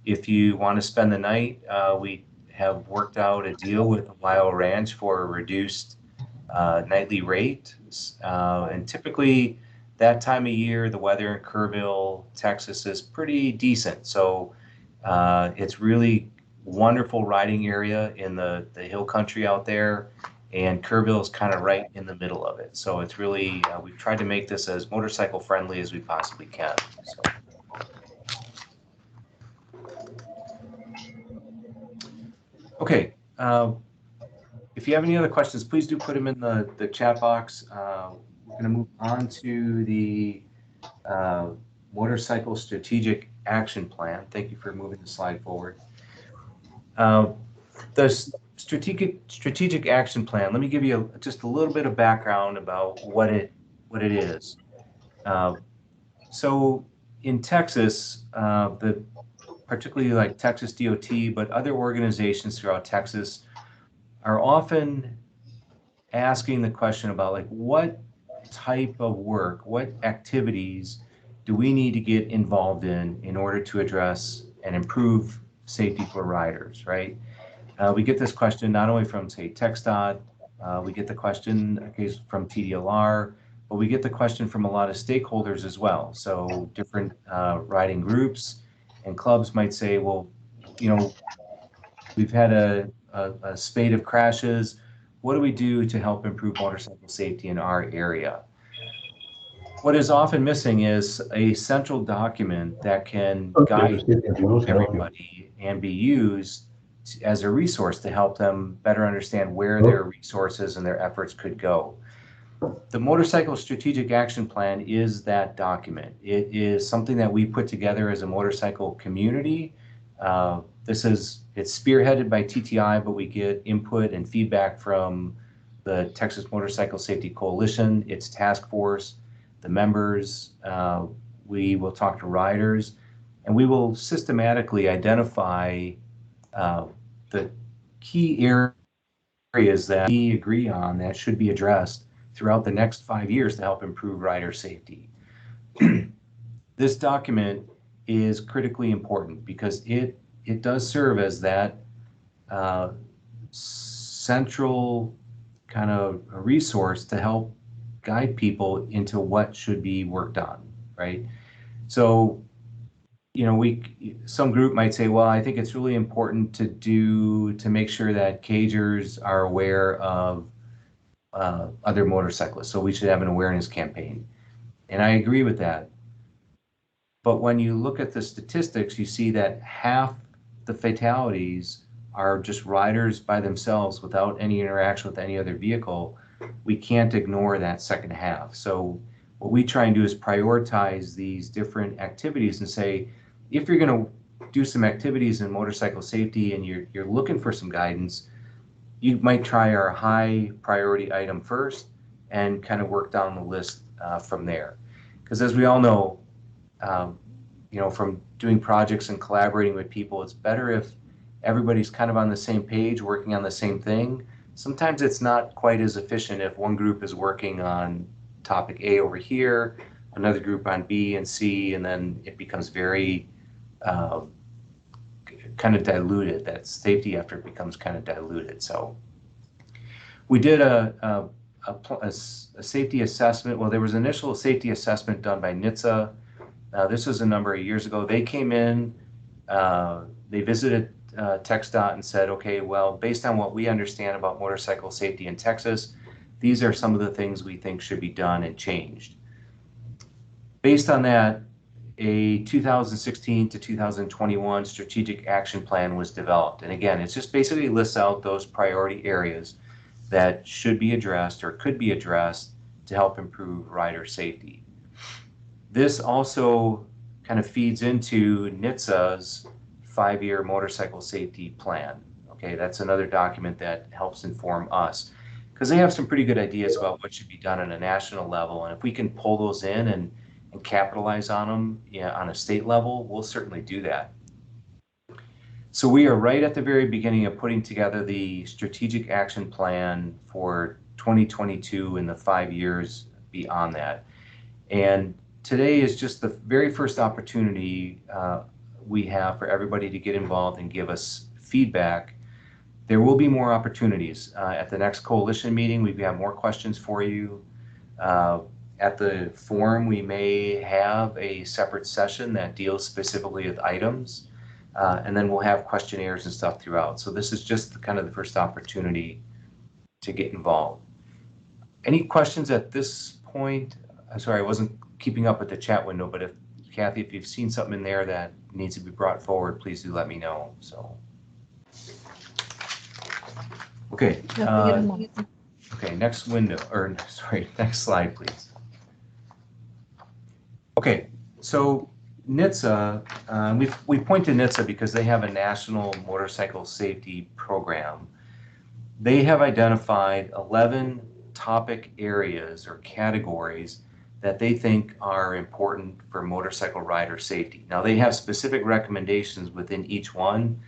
If you want to spend the night, we have worked out a deal with Ohio Ranch for a reduced nightly rate. And typically that time of year, the weather in Kerrville, Texas is pretty decent. So it's really wonderful riding area in the hill country out there. And Kerrville is kind of right in the middle of it. So it's really, we've tried to make this as motorcycle friendly as we possibly can. So. Okay. If you have any other questions, please do put them in the chat box. We're going to move on to the Motorcycle Strategic Action Plan. Thank you for moving the slide forward. The strategic action plan. Let me give you just a little bit of background about what it is. So in Texas, particularly like Texas DOT, but other organizations throughout Texas are often asking the question about like what type of work, what activities do we need to get involved in order to address and improve safety for riders, right? We get this question not only from, say, TxDOT, we get the question from Tdlr, but we get the question from a lot of stakeholders as well. So different riding groups and clubs might say, well, we've had a spate of crashes. What do we do to help improve motorcycle safety in our area? What is often missing is a central document that can guide everybody and be used as a resource to help them better understand where their resources and their efforts could go. The Motorcycle Strategic Action Plan is that document. It is something that we put together as a motorcycle community. It's spearheaded by TTI, but we get input and feedback from the Texas Motorcycle Safety Coalition, its task force, the members. We will talk to riders, and we will systematically identify the key areas that we agree on that should be addressed throughout the next 5 years to help improve rider safety. This document is critically important because it does serve as that central kind of a resource to help guide people into what should be worked on, right? So some group might say, well, I think it's really important to make sure that cagers are aware of other motorcyclists. So we should have an awareness campaign. And I agree with that. But when you look at the statistics, you see that half the fatalities are just riders by themselves without any interaction with any other vehicle. We can't ignore that second half. So what we try and do is prioritize these different activities and say, if you're going to do some activities in motorcycle safety and you're looking for some guidance, you might try our high priority item first and kind of work down the list from there. Because as we all know, from doing projects and collaborating with people, it's better if everybody's kind of on the same page, working on the same thing, sometimes it's not quite as efficient if one group is working on topic A over here, another group on B and C, and then it becomes very kind of diluted. That safety effort becomes kind of diluted. So we did a safety assessment. Well, there was an initial safety assessment done by NHTSA. This was a number of years ago. They came in, they visited TxDOT and said, okay, well, based on what we understand about motorcycle safety in Texas, these are some of the things we think should be done and changed. Based on that, a 2016 to 2021 strategic action plan was developed. And again, it just basically lists out those priority areas that should be addressed or could be addressed to help improve rider safety. This also kind of feeds into NHTSA's 5-year motorcycle safety plan. Okay, that's another document that helps inform us because they have some pretty good ideas about what should be done on a national level. And if we can pull those in and capitalize on them on a state level, we'll certainly do that. So we are right at the very beginning of putting together the strategic action plan for 2022 and the 5 years beyond that. And today is just the very first opportunity we have for everybody to get involved and give us feedback. There will be more opportunities. At the next coalition meeting, we've got more questions for you. At the forum, we may have a separate session that deals specifically with items, and then we'll have questionnaires and stuff throughout. So this is just kind of the first opportunity to get involved. Any questions at this point? I'm sorry, I wasn't keeping up with the chat window, but if Kathy, if you've seen something in there that needs to be brought forward, please do let me know. So, okay. Okay, next window, or sorry, next slide, please. Okay, so NHTSA, we point to NHTSA because they have a national motorcycle safety program. They have identified 11 topic areas or categories that they think are important for motorcycle rider safety. Now they have specific recommendations within each one.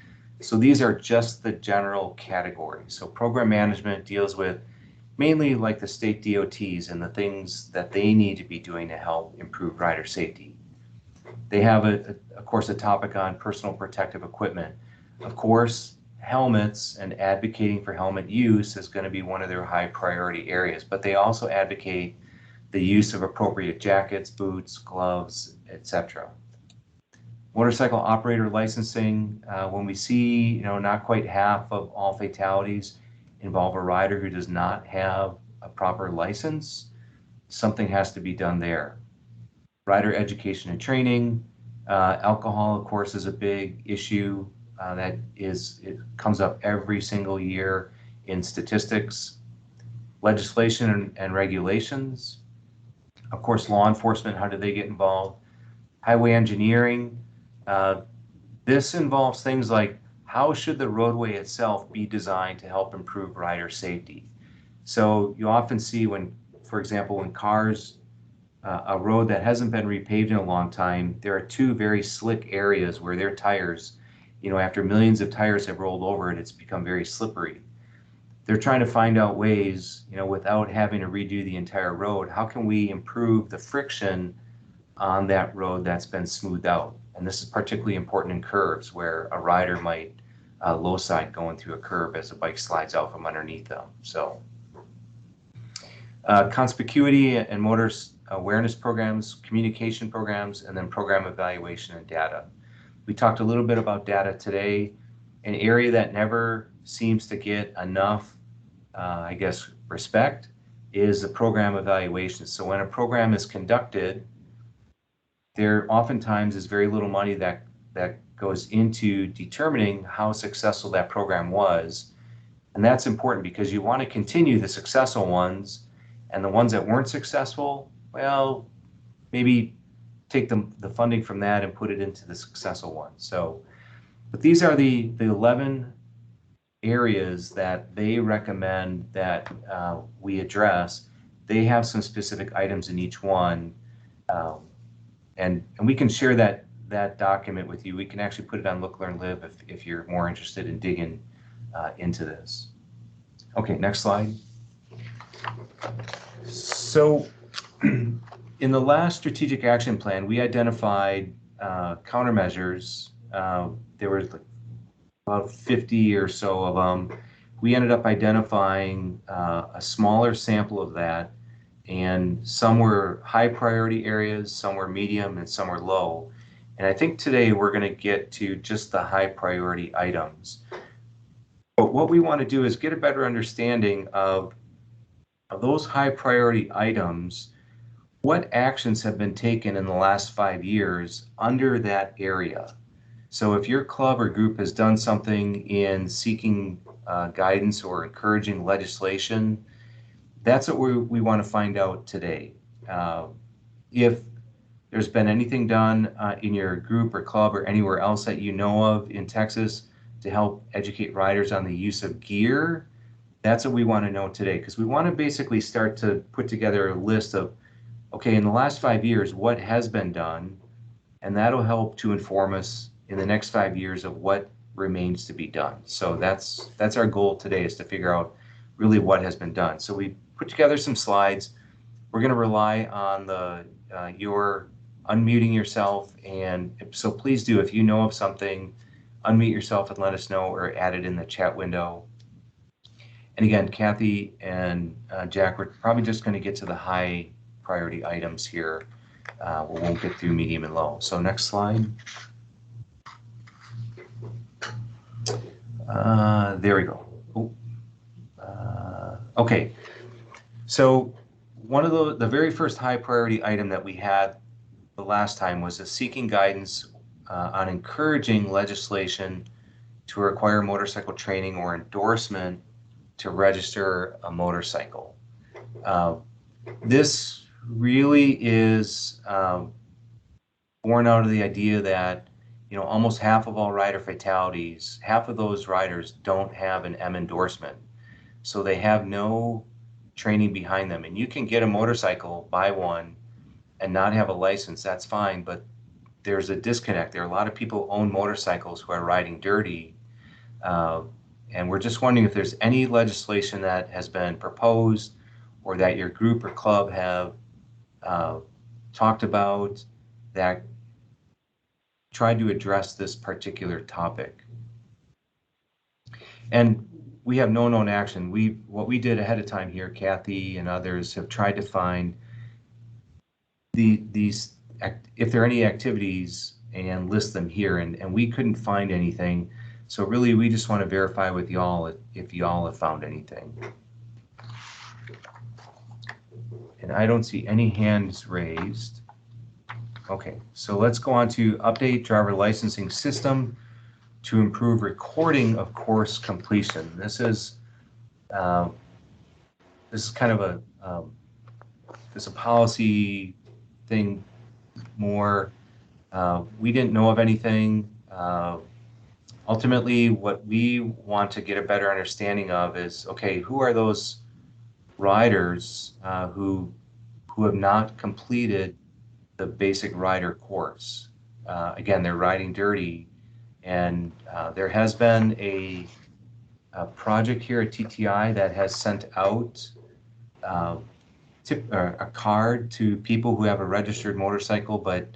So these are just the general categories. So program management deals with mainly like the state DOTs and the things that they need to be doing to help improve rider safety. They have, of course, a topic on personal protective equipment. Of course, helmets and advocating for helmet use is going to be one of their high priority areas, but they also advocate the use of appropriate jackets, boots, gloves, etc. Motorcycle operator licensing, when we see, not quite half of all fatalities involve a rider who does not have a proper license, something has to be done there. Rider education and training, alcohol, of course, is a big issue it comes up every single year in statistics. Legislation and regulations, of course, law enforcement, how do they get involved? Highway engineering, this involves things like how should the roadway itself be designed to help improve rider safety? So you often see when, for example, when cars, a road that hasn't been repaved in a long time, there are two very slick areas where their tires, after millions of tires have rolled over it, it's become very slippery. They're trying to find out ways, without having to redo the entire road, how can we improve the friction on that road that's been smoothed out? And this is particularly important in curves where a rider might low side going through a curve as a bike slides out from underneath them. So conspicuity and motor awareness programs, communication programs, and then program evaluation and data. We talked a little bit about data today. An area that never seems to get enough, respect is the program evaluation. So when a program is conducted, there oftentimes is very little money that goes into determining how successful that program was. And that's important because you want to continue the successful ones, and the ones that weren't successful, well, maybe take the funding from that and put it into the successful ones. So, but these are the 11 areas that they recommend that we address. They have some specific items in each one, and we can share that document with you. We can actually put it on Look, Learn, Live if you're more interested in digging into this. Okay, next slide. So in the last strategic action plan, we identified countermeasures. There were about 50 or so of them. We ended up identifying a smaller sample of that, and some were high priority areas, some were medium, and some were low. And I think today we're going to get to just the high priority items. But what we want to do is get a better understanding of those high priority items. What actions have been taken in the last 5 years under that area? So if your club or group has done something in seeking guidance or encouraging legislation, that's what we want to find out today. If there's been anything done in your group or club or anywhere else that you know of in Texas to help educate riders on the use of gear, that's what we want to know today, because we want to basically start to put together a list of, okay, in the last 5 years, what has been done, and that'll help to inform us in the next 5 years of what remains to be done. So that's our goal today, is to figure out really what has been done. So we put together some slides. We're going to rely on your unmuting yourself, and so please do, if you know of something, unmute yourself and let us know, or add it in the chat window. And again, Kathy and Jack, we're probably just going to get to the high priority items here. We won't get through medium and low. So next slide. There we go. Okay. So one of the very first high priority item that we had the last time was seeking guidance on encouraging legislation to require motorcycle training or endorsement to register a motorcycle. This really is born out of the idea that, you know, almost half of all rider fatalities, half of those riders don't have an M endorsement. So they have no training behind them. And you can get a motorcycle, buy one, and not have a license, that's fine, but there's a disconnect. There are a lot of people who own motorcycles who are riding dirty. And we're just wondering if there's any legislation that has been proposed or that your group or club have talked about that tried to address this particular topic. And we have no known action. What we did ahead of time here, Kathy and others have tried to find if there are any activities and list them here, and we couldn't find anything. So really, we just want to verify with y'all if y'all have found anything. And I don't see any hands raised. Okay, so let's go on to update driver licensing system to improve recording of course completion. This is kind of a policy thing more. We didn't know of anything. Ultimately, what we want to get a better understanding of is, okay, who are those riders who have not completed the basic rider course? Again, they're riding dirty, and there has been a project here at TTI that has sent out a card to people who have a registered motorcycle but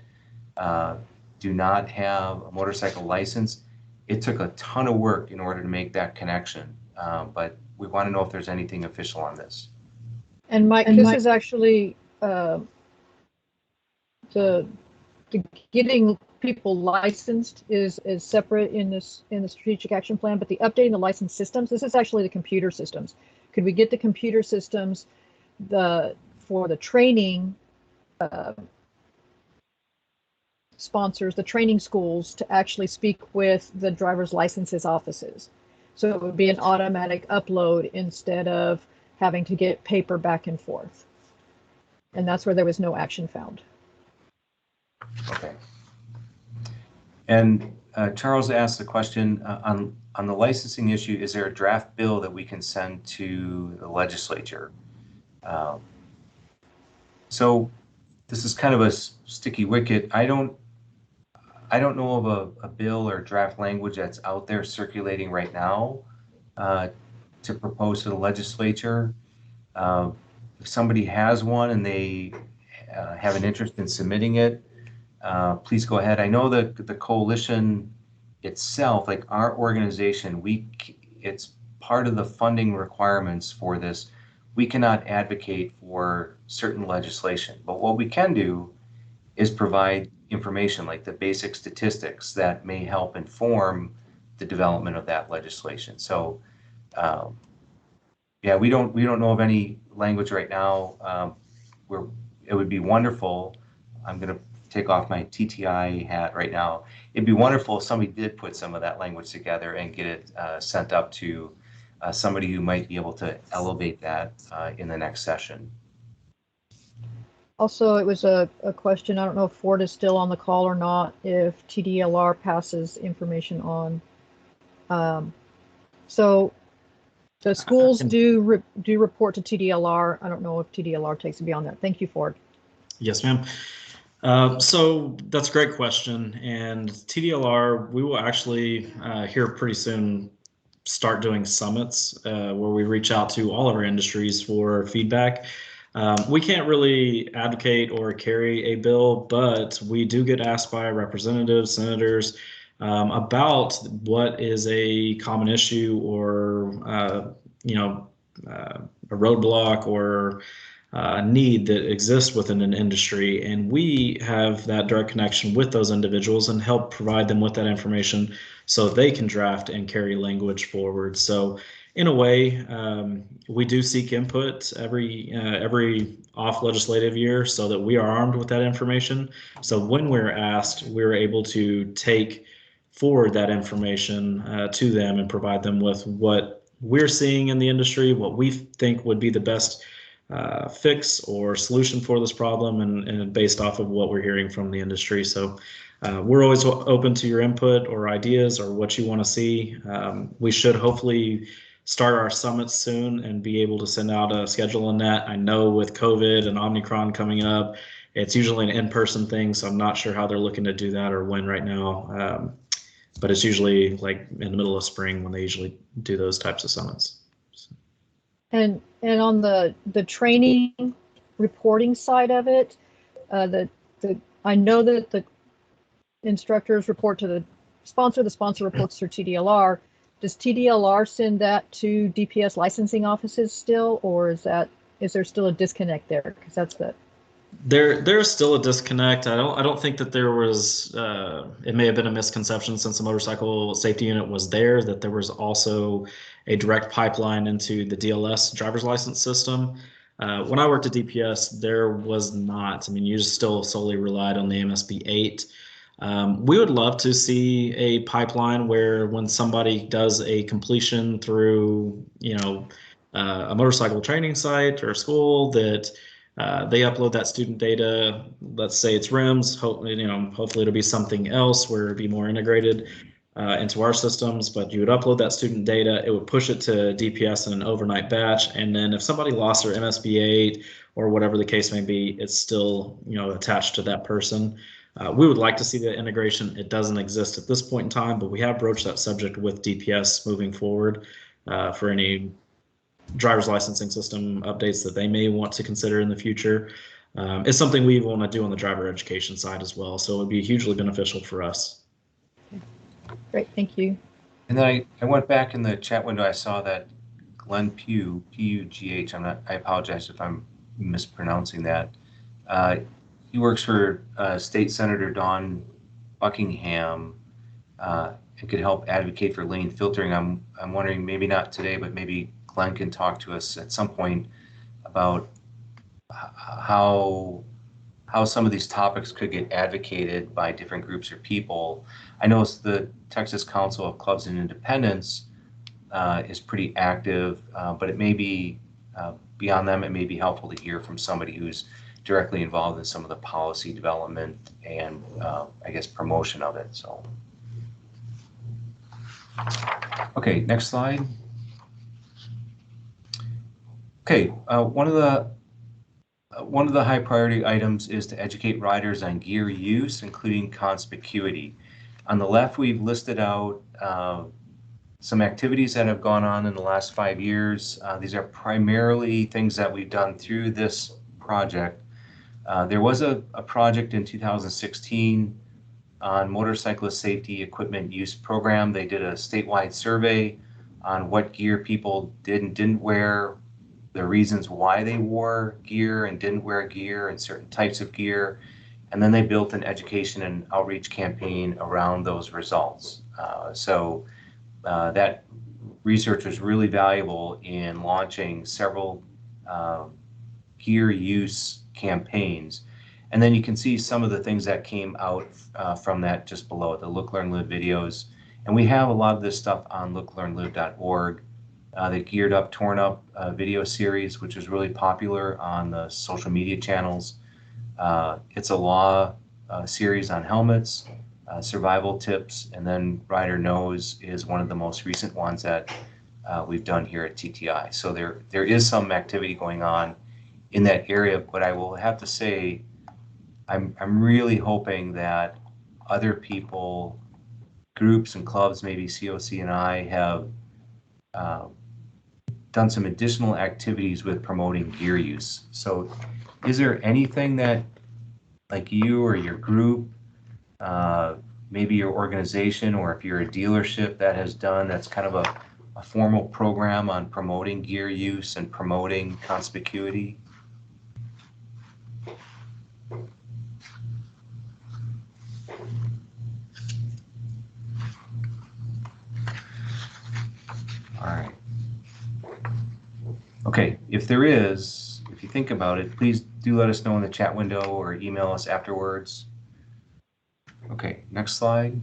do not have a motorcycle license. It took a ton of work in order to make that connection, but we want to know if there's anything official on this. And Mike, this is actually the getting people licensed is separate in the strategic action plan, but the updating the license systems, this is actually the computer systems. Could we get the computer systems for the training sponsors, the training schools, to actually speak with the driver's licenses offices? So it would be an automatic upload instead of having to get paper back and forth. And that's where there was no action found. Okay. And Charles asked the question on the licensing issue, is there a draft bill that we can send to the legislature? So this is kind of a sticky wicket. I don't know of a bill or draft language that's out there circulating right now. to propose to the legislature. If somebody has one and they have an interest in submitting it, please go ahead. I know that the coalition itself, like our organization, it's part of the funding requirements for this. We cannot advocate for certain legislation, but what we can do is provide information like the basic statistics that may help inform the development of that legislation. So yeah, we don't know of any language right now where it would be wonderful. I'm going to take off my TTI hat right now. It'd be wonderful if somebody did put some of that language together and get it sent up to somebody who might be able to elevate that in the next session. Also, it was a question, I don't know if Ford is still on the call or not, if TDLR passes information on. So the schools do report to TDLR. I don't know if TDLR takes it beyond that. Thank you, Ford. Yes, ma'am. So that's a great question. And TDLR, we will actually here pretty soon start doing summits where we reach out to all of our industries for feedback. We can't really advocate or carry a bill, but we do get asked by representatives, senators, about what is a common issue or, a roadblock or a need that exists within an industry. And we have that direct connection with those individuals and help provide them with that information so they can draft and carry language forward. So in a way, we do seek input every off legislative year so that we are armed with that information. So when we're asked, we're able to take forward that information to them and provide them with what we're seeing in the industry, what we think would be the best fix or solution for this problem, and based off of what we're hearing from the industry. So we're always open to your input or ideas or what you want to see. We should hopefully start our summits soon and be able to send out a schedule on that. I know with COVID and Omicron coming up, it's usually an in-person thing, so I'm not sure how they're looking to do that or when right now. But it's usually like in the middle of spring when they usually do those types of summits. So. And on the training reporting side of it, I know that the instructors report to the sponsor reports through TDLR. Does TDLR send that to DPS licensing offices still, or is there still a disconnect there? Because that's the There's still a disconnect. I don't think that there was. It may have been a misconception since the motorcycle safety unit was there that there was also a direct pipeline into the DLS driver's license system. When I worked at DPS, there was not. I mean, you just still solely relied on the MSB 8. We would love to see a pipeline where when somebody does a completion through, a motorcycle training site or a school, that they upload that student data. Let's say it's rims. Hopefully it'll be something else where it'd be more integrated into our systems. But you would upload that student data. It would push it to DPS in an overnight batch, and then if somebody lost their MSB 8 or whatever the case may be, it's still attached to that person. We would like to see the integration. It doesn't exist at this point in time, but we have broached that subject with DPS moving forward for any driver's licensing system updates that they may want to consider in the future. It's something we want to do on the driver education side as well, so it would be hugely beneficial for us. Great, thank you. And then I went back in the chat window. I saw that Glenn Pugh, P-U-G-H. I apologize if I'm mispronouncing that. He works for State Senator Dawn Buckingham and could help advocate for lane filtering. I'm wondering, maybe not today, but maybe Glenn can talk to us at some point about how some of these topics could get advocated by different groups or people. I know the Texas Council of Clubs and Independents is pretty active, but it may be beyond them. It may be helpful to hear from somebody who's directly involved in some of the policy development and I guess promotion of it. So, okay, next slide. Okay, one of the high priority items is to educate riders on gear use, including conspicuity. On the left, we've listed out some activities that have gone on in the last 5 years. These are primarily things that we've done through this project. There was a project in 2016 on motorcyclist safety equipment use program. They did a statewide survey on what gear people did and didn't wear, the reasons why they wore gear and didn't wear gear and certain types of gear. And then they built an education and outreach campaign around those results. So that research was really valuable in launching several gear use campaigns. And then you can see some of the things that came out from that just below, the Look, Learn, Live videos. And we have a lot of this stuff on looklearnlive.org. The Geared Up, Torn Up video series, which is really popular on the social media channels. It's a law series on helmets, survival tips, and then Rider Knows is one of the most recent ones that we've done here at TTI. So there is some activity going on in that area, but I will have to say, I'm really hoping that other people, groups and clubs, maybe COC and I, have done some additional activities with promoting gear use. So is there anything that, like you or your group, maybe your organization, or if you're a dealership that has done, that's kind of a formal program on promoting gear use and promoting conspicuity? All right. Okay, if there is, if you think about it, please do let us know in the chat window or email us afterwards. Okay, next slide.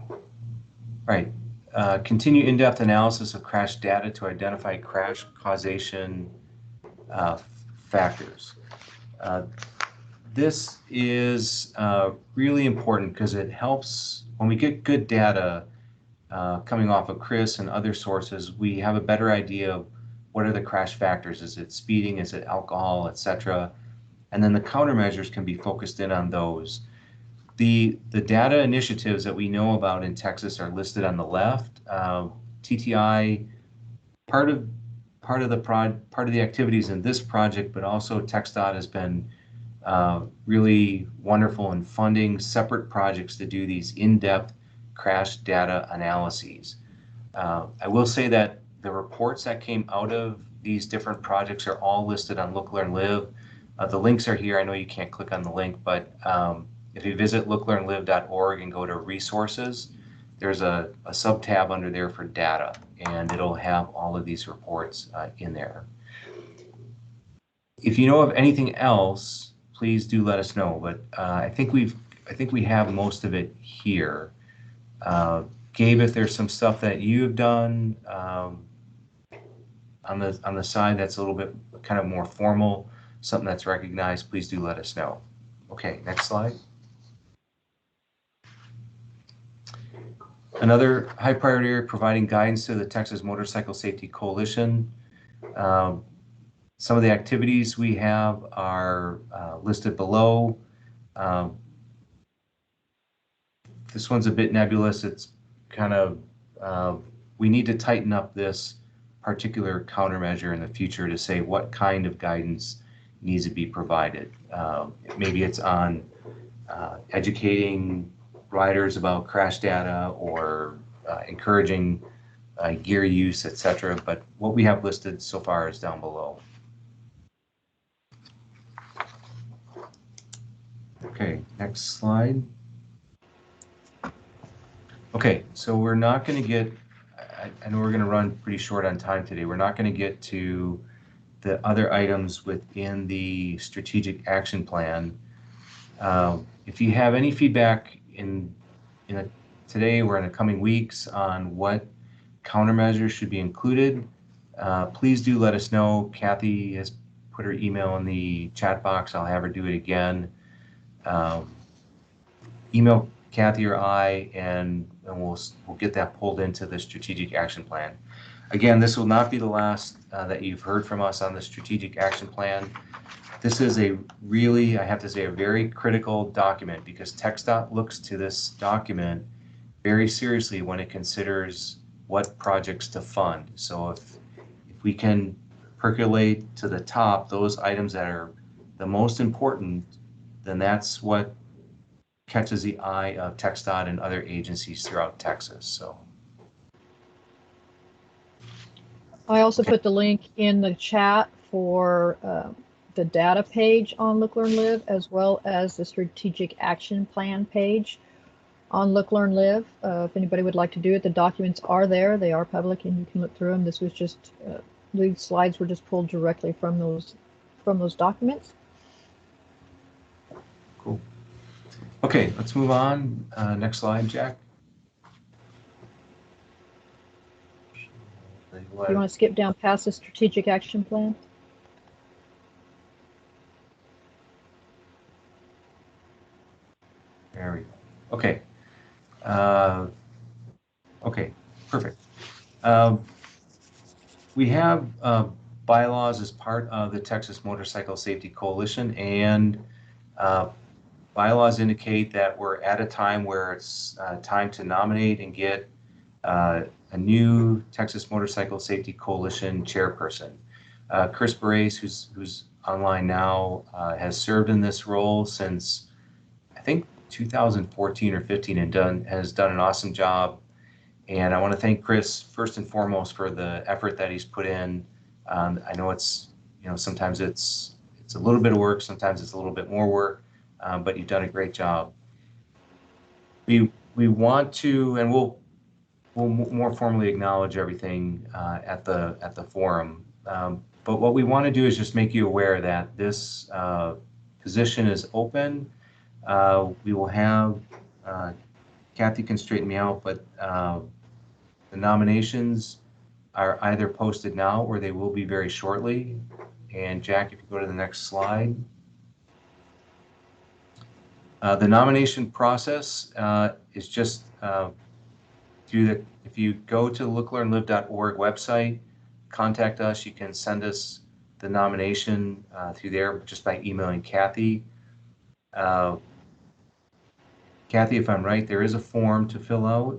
All right, continue in-depth analysis of crash data to identify crash causation factors. This is really important because it helps when we get good data coming off of Chris and other sources. We have a better idea of what are the crash factors. Is it speeding? Is it alcohol, etc.? And then the countermeasures can be focused in on those. The data initiatives that we know about in Texas are listed on the left. TTI, part of the activities in this project, but also TxDOT has been really wonderful in funding separate projects to do these in-depth crash data analyses. I will say that the reports that came out of these different projects are all listed on Look, Learn, Live. The links are here. I know you can't click on the link, but if you visit looklearnlive.org and go to resources, there's a sub-tab under there for data, and it'll have all of these reports in there. If you know of anything else, please do let us know. But I think we have most of it here. Gabe, if there's some stuff that you've done on the side that's a little bit kind of more formal, something that's recognized, please do let us know. Okay, next slide. Another high priority area, providing guidance to the Texas Motorcycle Safety Coalition. Some of the activities we have are listed below. This one's a bit nebulous. It's kind of, we need to tighten up this particular countermeasure in the future to say what kind of guidance needs to be provided. Maybe it's on educating riders about crash data or encouraging gear use, etc. But what we have listed so far is down below. Okay, next slide. Okay, so we're not going to get, I know we're going to run pretty short on time today. We're not going to get to the other items within the strategic action plan. If you have any feedback today or in the coming weeks on what countermeasures should be included, please do let us know. Kathy has put her email in the chat box. I'll have her do it again. Email Kathy or I, and we'll get that pulled into the strategic action plan. Again, this will not be the last that you've heard from us on the strategic action plan. This is a really, I have to say, a very critical document because TxDOT looks to this document very seriously when it considers what projects to fund. So if we can percolate to the top those items that are the most important, then that's what catches the eye of TxDOT and other agencies throughout Texas. So I also Okay. put the link in the chat for the data page on Look, Learn, Live, as well as the strategic action plan page on Look, Learn, Live. If anybody would like to do it, the documents are there. They are public and you can look through them. This was just, these slides were just pulled directly from those documents. Cool. Okay, let's move on. Next slide, Jack. Do you want to skip down past the strategic action plan? There we go. Okay. Okay, perfect. We have bylaws as part of the Texas Motorcycle Safety Coalition, and bylaws indicate that we're at a time where it's time to nominate and get a new Texas Motorcycle Safety Coalition chairperson. Chris Barres, who's online now, has served in this role since I think 2014 or 15 and has done an awesome job. And I want to thank Chris first and foremost for the effort that he's put in. I know it's, sometimes it's a little bit of work, sometimes it's a little bit more work, but you've done a great job. We want to, and we'll more formally acknowledge everything at the forum. But what we want to do is just make you aware that this position is open. We will have, Kathy can straighten me out, but the nominations are either posted now or they will be very shortly. And Jack, if you go to the next slide. The nomination process is just if you go to the looklearnlive.org website, contact us. You can send us the nomination through there just by emailing Kathy. Kathy, if I'm right, there is a form to fill out.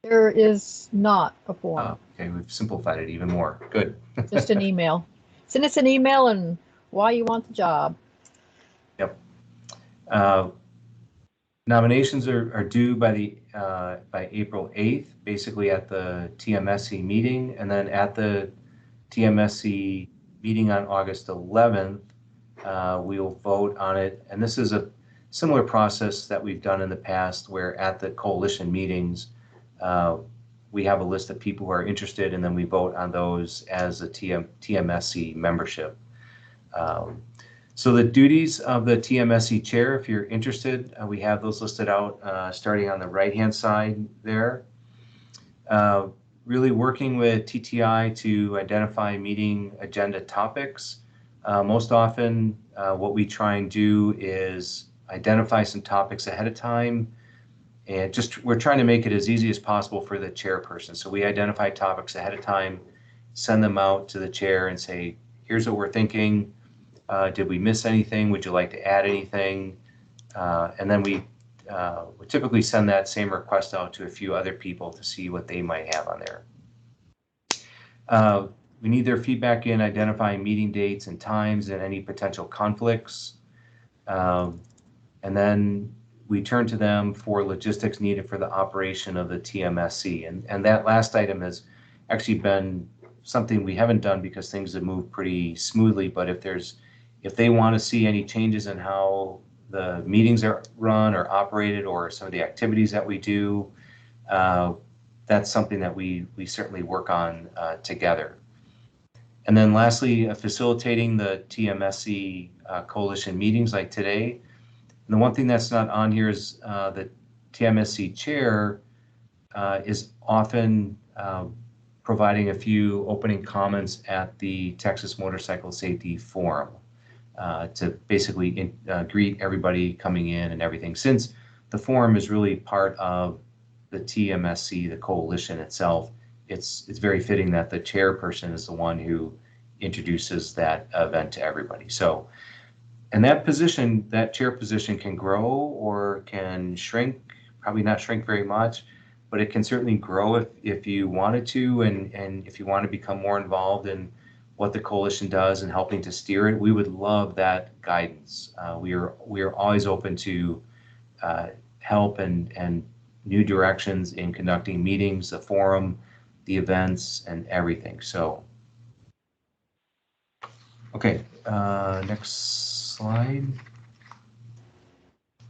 There is not a form. Okay, we've simplified it even more. Good. Just an email. Send us an email and why you want the job. Yep. Nominations are due by April 8th, basically at the TMSC meeting, and then at the TMSC meeting on August 11th, we will vote on it. And this is a similar process that we've done in the past, where at the coalition meetings, we have a list of people who are interested, and then we vote on those as a TMSC membership. So the duties of the TMSC chair, if you're interested, we have those listed out starting on the right-hand side there. Really working with TTI to identify meeting agenda topics. Most often, what we try and do is identify some topics ahead of time, and we're trying to make it as easy as possible for the chairperson. So we identify topics ahead of time, send them out to the chair and say, here's what we're thinking. Did we miss anything? Would you like to add anything? And then we typically send that same request out to a few other people to see what they might have on there. We need their feedback in identifying meeting dates and times and any potential conflicts. And then we turn to them for logistics needed for the operation of the TMSC. And that last item has actually been something we haven't done because things have moved pretty smoothly. But if they want to see any changes in how the meetings are run or operated, or some of the activities that we do, that's something that we certainly work on together. And then lastly, facilitating the TMSC coalition meetings like today. And the one thing that's not on here is the TMSC chair is often providing a few opening comments at the Texas Motorcycle Safety Forum to basically greet everybody coming in and everything. Since the forum is really part of the TMSC, the coalition itself, it's very fitting that the chairperson is the one who introduces that event to everybody. So, and that position, that chair position, can grow or can shrink probably not shrink very much, but it can certainly grow if you wanted to, and if you want to become more involved in what the coalition does and helping to steer it. We would love that guidance. We are always open to help and new directions in conducting meetings, the forum, the events, and everything. So, okay, next slide.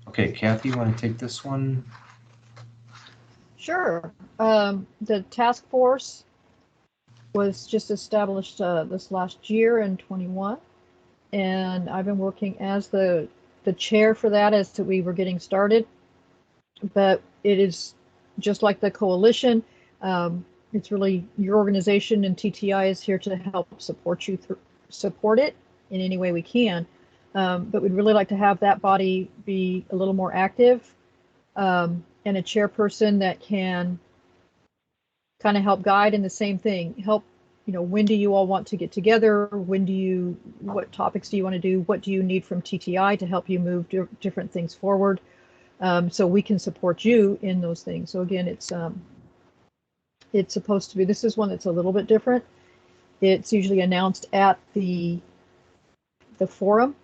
Okay, Kathy, you want to take this one? Sure. The task force was just established this last year in 21, and I've been working as the chair for that as we were getting started. But it is just like the coalition. It's really your organization, and TTI is here to help support it in any way we can. But we'd really like to have that body be a little more active, and a chairperson that can kind of help guide. In the same thing, help, when do you all want to get together? What topics do you want to do? What do you need from TTI to help you move different things forward? So we can support you in those things. So again, it's supposed to be, this is one that's a little bit different. It's usually announced at the forum.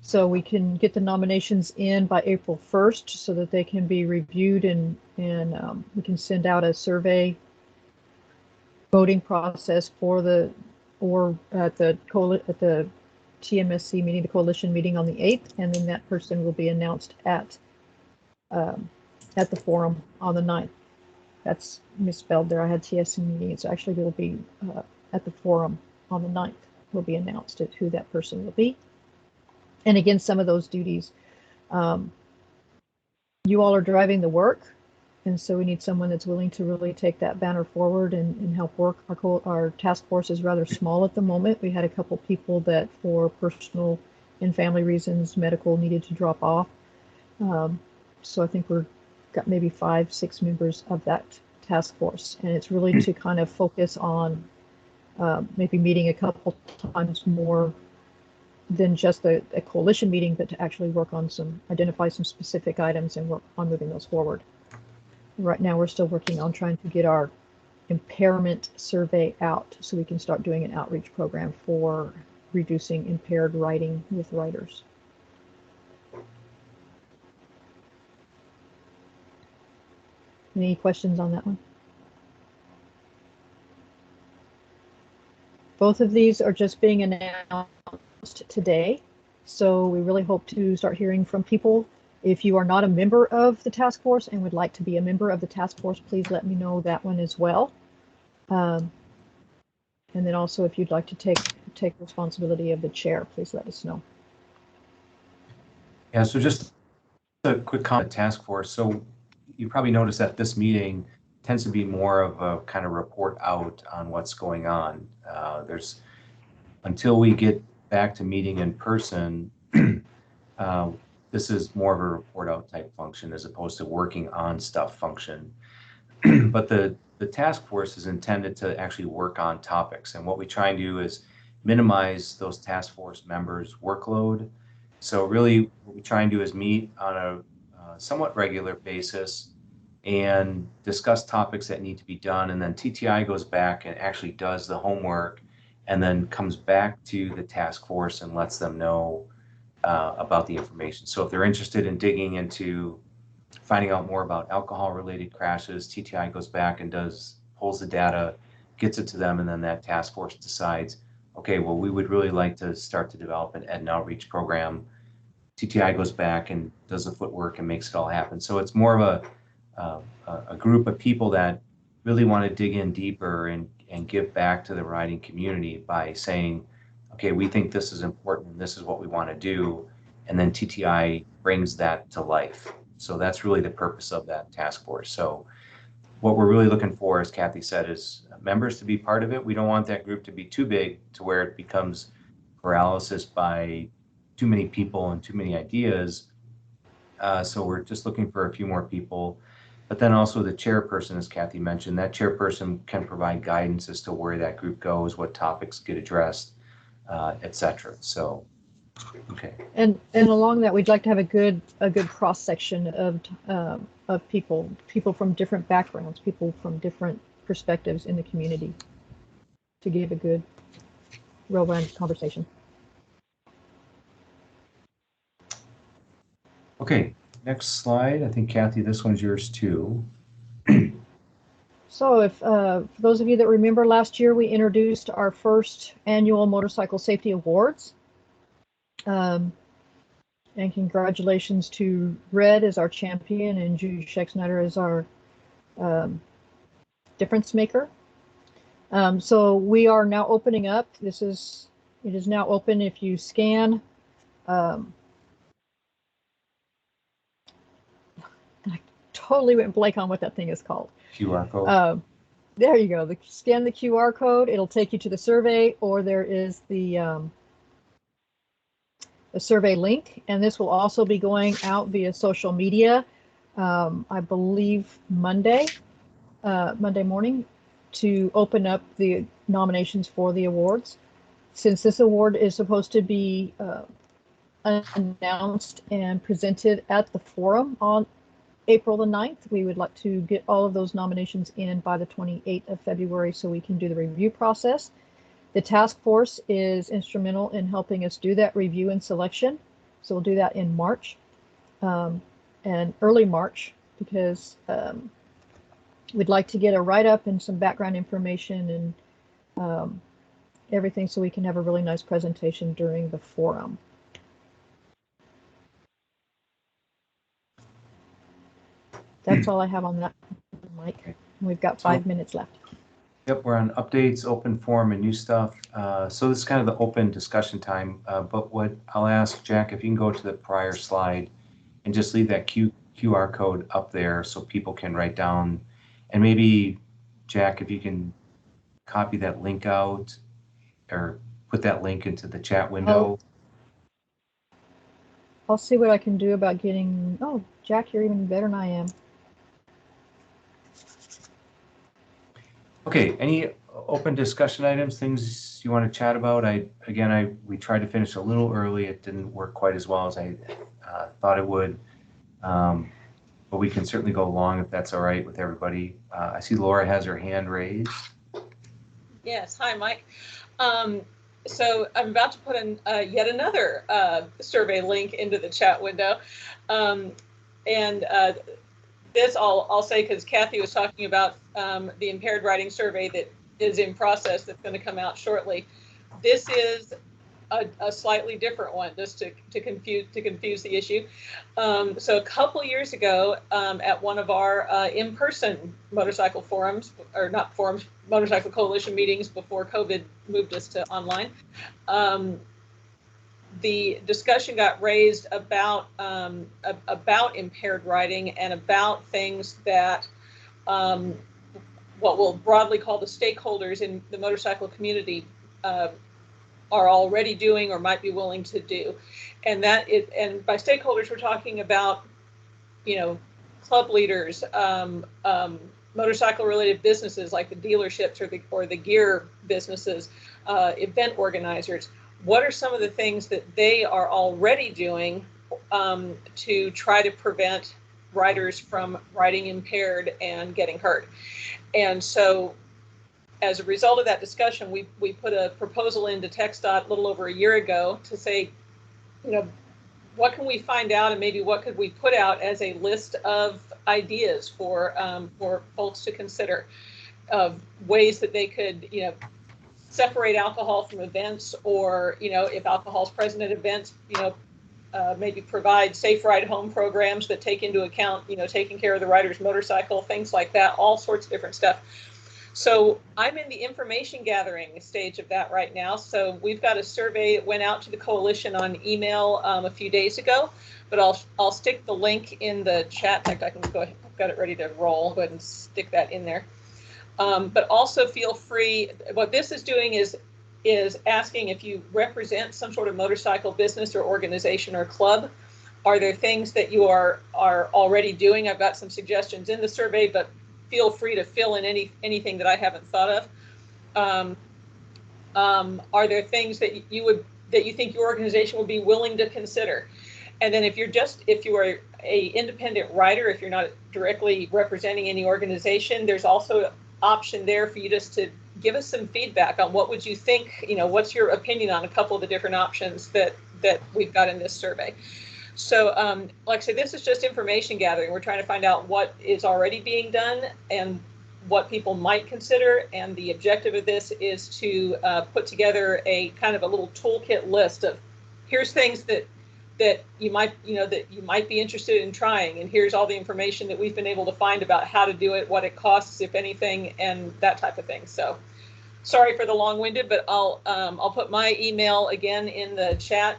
So we can get the nominations in by April 1st so that they can be reviewed, and we can send out a survey voting process at the TMSC meeting, the coalition meeting on the 8th, and then that person will be announced at the forum on the 9th. That's misspelled there. I had TSC meeting. It's actually will be at the forum on the 9th. Will be announced at who that person will be. And again, some of those duties, you all are driving the work, and so we need someone that's willing to really take that banner forward and help work. Our task force is rather small at the moment. We had a couple people that, for personal and family reasons, medical, needed to drop off. So I think we've got maybe 5-6 members of that task force, and it's really to kind of focus on maybe meeting a couple times more than just a coalition meeting, but to actually work on identify some specific items and work on moving those forward. Right now, we're still working on trying to get our impairment survey out so we can start doing an outreach program for reducing impaired writing with writers. Any questions on that one? Both of these are just being announced today, so we really hope to start hearing from people. If you are not a member of the task force and would like to be a member of the task force, please let me know that one as well. And then also, if you'd like to take responsibility of the chair, please let us know. Yeah, so just a quick comment, task force. So you probably noticed that this meeting tends to be more of a kind of report out on what's going on. Until we get back to meeting in person, this is more of a report out type function as opposed to working on stuff function. But the task force is intended to actually work on topics. And what we try and do is minimize those task force members' workload. So really what we try and do is meet on a somewhat regular basis and discuss topics that need to be done. And then TTI goes back and actually does the homework and then comes back to the task force and lets them know about the information. So if they're interested in digging into finding out more about alcohol-related crashes, TTI goes back and pulls the data, gets it to them, and then that task force decides, okay, well, we would really like to start to develop an ed and outreach program. TTI goes back and does the footwork and makes it all happen. So it's more of a group of people that really want to dig in deeper and give back to the writing community by saying, okay, we think this is important and this is what we want to do. And then TTI brings that to life. So that's really the purpose of that task force. So what we're really looking for, as Kathy said, is members to be part of it. We don't want that group to be too big to where it becomes paralysis by too many people and too many ideas. So we're just looking for a few more people. But then also the chairperson, as Kathy mentioned, that chairperson can provide guidance as to where that group goes, what topics get addressed, et cetera. So Okay. And along that, we'd like to have a good cross section of people from different backgrounds, people from different perspectives in the community, to give a good, well-rounded conversation. Okay, next slide. I think Kathy, this one's yours too. So if for those of you that remember, last year we introduced our first annual Motorcycle Safety Awards. And congratulations to Red as our champion and Jude Schexnayder as our difference maker. So we are now opening up. It is now open. If you scan, I totally went blank on what that thing is called. QR code. There you go. Scan the QR code. It'll take you to the survey, or there is the survey link, and this will also be going out via social media. I believe Monday morning, to open up the nominations for the awards. Since this award is supposed to be announced and presented at the forum on April the 9th, we would like to get all of those nominations in by the 28th of February so we can do the review process. The task force is instrumental in helping us do that review and selection. So we'll do that in March and early March, because we'd like to get a write-up and some background information and everything, so we can have a really nice presentation during the forum. That's all I have on that, Mike. Okay. We've got 5 minutes left. Yep, we're on updates, open forum, and new stuff. So this is kind of the open discussion time. But what I'll ask Jack, if you can go to the prior slide and just leave that QR code up there so people can write down. And maybe, Jack, if you can copy that link out or put that link into the chat window. I'll see what I can do about getting. Oh, Jack, you're even better than I am. Okay, any open discussion items, things you want to chat about? We tried to finish a little early. It didn't work quite as well as I thought it would. But we can certainly go along if that's all right with everybody. I see Laura has her hand raised. Yes, hi, Mike. So I'm about to put in yet another survey link into the chat window. This I'll say because Kathy was talking about the impaired writing survey that is in process that's going to come out shortly. This is a slightly different one, just to confuse the issue. So a couple years ago, at one of our in-person motorcycle forums, or not forums, motorcycle coalition meetings before COVID moved us to online, the discussion got raised about impaired writing and about things that what we'll broadly call the stakeholders in the motorcycle community are already doing or might be willing to do. And by stakeholders, we're talking about, club leaders, motorcycle related businesses like the dealerships or the gear businesses, event organizers. What are some of the things that they are already doing to try to prevent riders from riding impaired and getting hurt? And so as a result of that discussion, we put a proposal into TxDOT a little over a year ago to say, what can we find out, and maybe what could we put out as a list of ideas for folks to consider, of ways that they could, separate alcohol from events, or, if alcohol is present at events, maybe provide safe ride home programs that take into account, taking care of the rider's motorcycle, things like that, all sorts of different stuff. So I'm in the information gathering stage of that right now. So we've got a survey that went out to the coalition on email a few days ago, but I'll stick the link in the chat. In fact, I can go ahead, I've got it ready to roll. Go ahead and stick that in there. But also feel free. What this is doing is asking if you represent some sort of motorcycle business or organization or club. Are there things that you are already doing? I've got some suggestions in the survey, but feel free to fill in anything that I haven't thought of. Are there things that you that you think your organization would be willing to consider. And then if you are a independent writer, if you're not directly representing any organization, there's also an option there for you just to give us some feedback on what would you think, what's your opinion on a couple of the different options that we've got in this survey. So like I said, this is just information gathering. We're trying to find out what is already being done and what people might consider. And the objective of this is to put together a kind of a little toolkit list of here's things that you might be interested in trying, and here's all the information that we've been able to find about how to do it, what it costs, if anything, and that type of thing. So sorry for the long-winded, but I'll put my email again in the chat.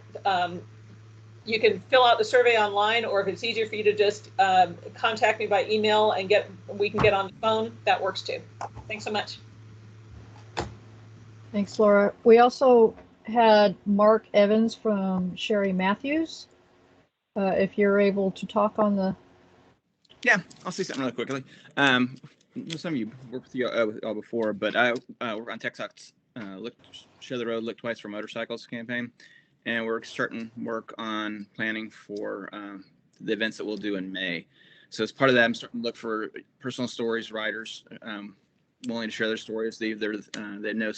You can fill out the survey online, or if it's easier for you to just contact me by email and we can get on the phone, that works too. Thanks so much. Thanks, Laura. We also had Mark Evans from Sherry Matthews. If you're able to talk on the... Yeah, I'll say something really quickly. Some of you worked with you all before, but I work on TechSock's Share the Road, Look Twice for Motorcycles campaign, and we're starting work on planning for the events that we'll do in May. So as part of that, I'm starting to look for personal stories, riders willing to share their stories. They know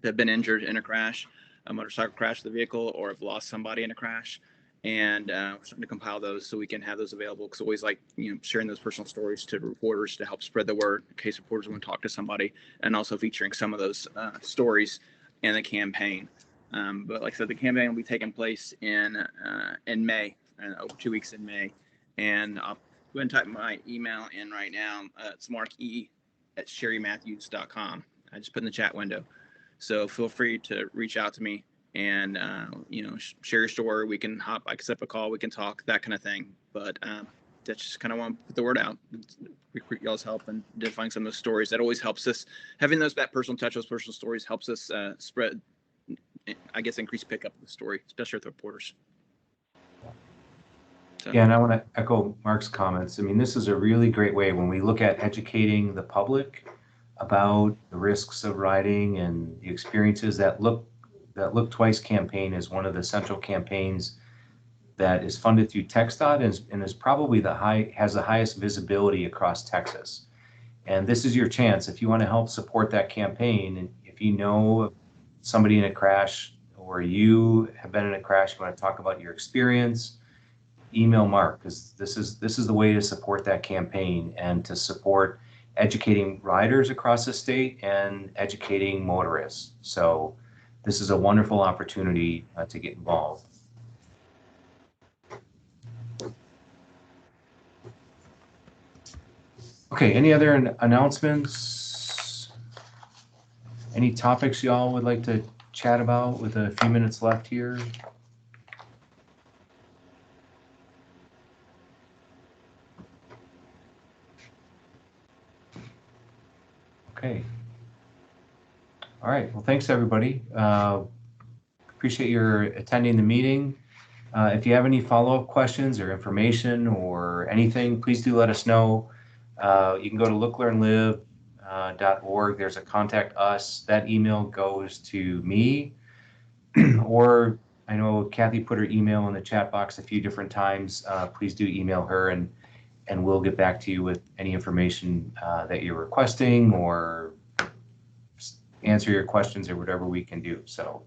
they've been injured in a crash, a motorcycle crash with a vehicle, or have lost somebody in a crash. And we're starting to compile those so we can have those available, because always like sharing those personal stories to reporters to help spread the word in case reporters want to talk to somebody, and also featuring some of those stories in the campaign. But like I said, the campaign will be taking place in May, over 2 weeks in May. And I'll go ahead and type my email in right now. It's marke@sherrymatthews.com. I just put in the chat window. So feel free to reach out to me and share your story. We can I can set up a call, we can talk, that kind of thing. But that's just kind of want to put the word out, recruit y'all's help and identifying some of those stories. That always helps us. Having that personal touch, those personal stories helps us spread, I guess, increase pickup of the story, especially with reporters. So. Yeah, and I want to echo Mark's comments. I mean, this is a really great way when we look at educating the public about the risks of riding and the experiences. That Look Twice campaign is one of the central campaigns that is funded through TxDOT and is probably has the highest visibility across Texas. And this is your chance if you want to help support that campaign. And if you know somebody in a crash, or you have been in a crash, you want to talk about your experience, email Mark, because this is the way to support that campaign and to support educating riders across the state and educating motorists. So this is a wonderful opportunity to get involved. Okay, any other announcements? Any topics y'all would like to chat about with a few minutes left here? Okay. All right. Well, thanks everybody. Appreciate your attending the meeting. If you have any follow-up questions or information or anything, please do let us know. You can go to looklearnlive.org. There's a contact us. That email goes to me, or I know Kathy put her email in the chat box a few different times. Please do email her, and we'll get back to you with any information that you're requesting, or answer your questions, or whatever we can do. So,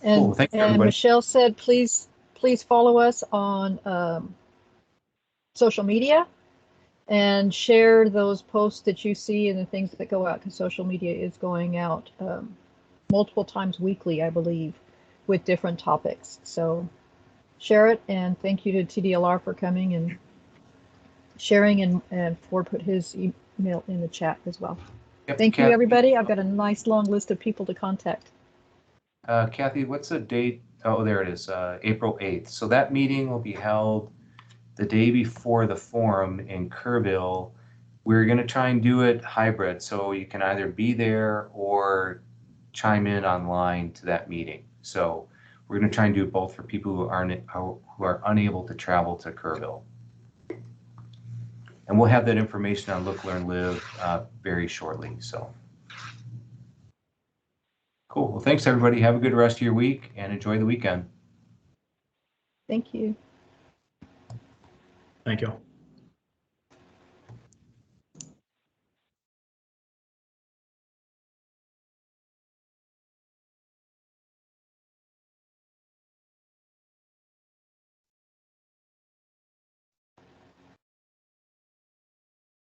and, cool. Thank you, and everybody. Michelle said, please follow us on social media and share those posts that you see and the things that go out, because social media is going out multiple times weekly, I believe, with different topics. So share it, and thank you to TDLR for coming and sharing, and Ford put his email in the chat as well. Yep, Thank Kathy, you, everybody. I've got a nice long list of people to contact. Kathy, what's the date? Oh, there it is, April 8th. So that meeting will be held the day before the forum in Kerrville. We're going to try and do it hybrid, so you can either be there or chime in online to that meeting. So we're going to try and do both for people who are unable to travel to Kerrville. And we'll have that information on Look, Learn, Live very shortly. So Cool. Well, thanks, everybody. Have a good rest of your week and enjoy the weekend. Thank you. Thank you.